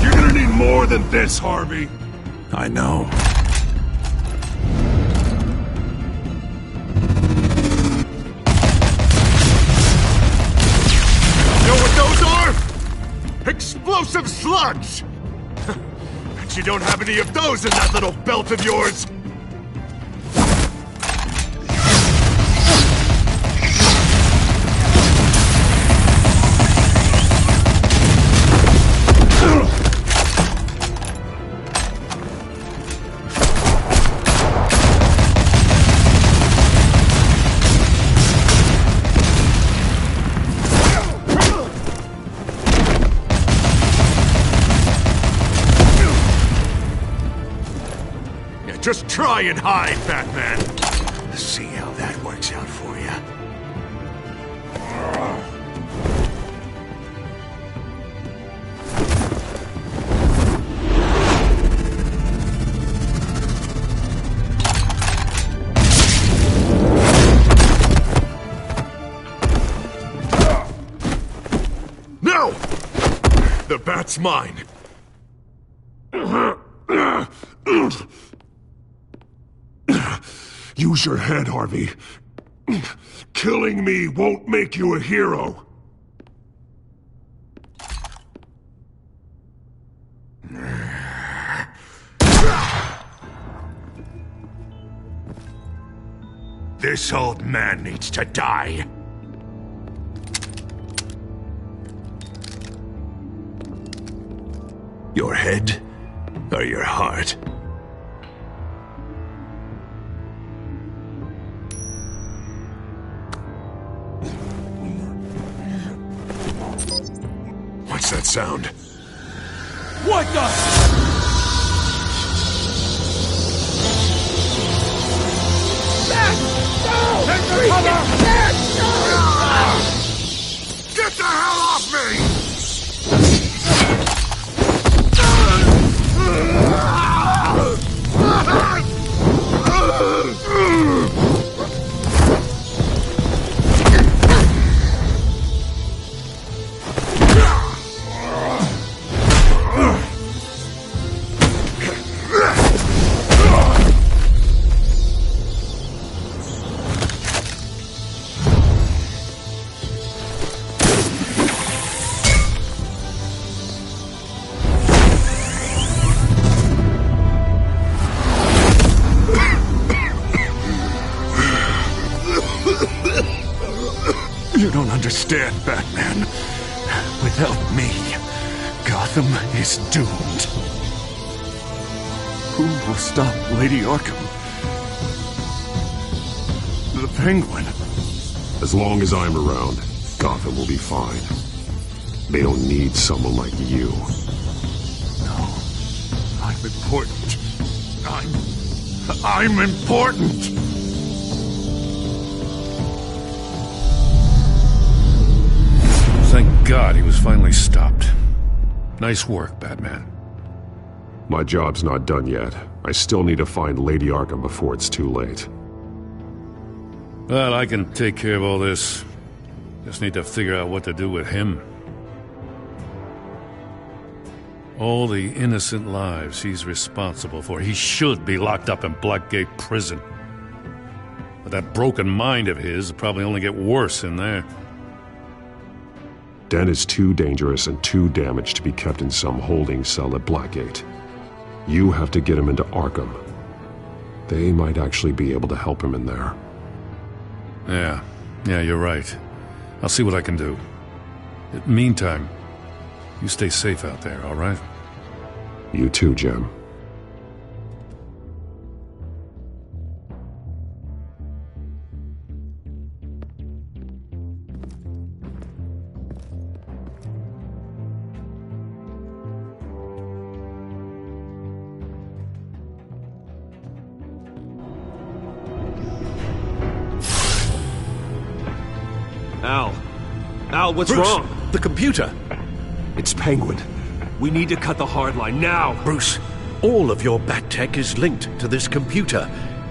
You're gonna need more than this, Harvey. I know. Explosive slugs! Bet you don't have any of those in that little belt of yours! Just try and hide, Batman. See how that works out for you. No! The bat's mine. Use your head, Harvey. Killing me won't make you a hero. This old man needs to die. Your head or your heart? What's that sound? What the? Get the hell off me! You don't understand, Batman. Without me, Gotham is doomed. Who will stop Lady Arkham? The Penguin. As long as I'm around, Gotham will be fine. They don't need someone like you. No. I'm important. I'm important! Thank God he was finally stopped. Nice work, Batman. My job's not done yet. I still need to find Lady Arkham before it's too late. Well, I can take care of all this. Just need to figure out what to do with him. All the innocent lives he's responsible for. He should be locked up in Blackgate Prison. But that broken mind of his will probably only get worse in there. Den is too dangerous and too damaged to be kept in some holding cell at Blackgate. You have to get him into Arkham. They might actually be able to help him in there. Yeah, you're right. I'll see what I can do. Meantime, you stay safe out there, all right? You too, Jim. Al, what's Bruce, wrong? The computer. It's Penguin. We need to cut the hard line now. Bruce, all of your bat tech is linked to this computer.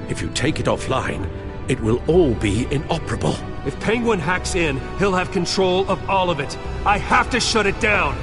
If you take it offline, it will all be inoperable. If Penguin hacks in, he'll have control of all of it. I have to shut it down.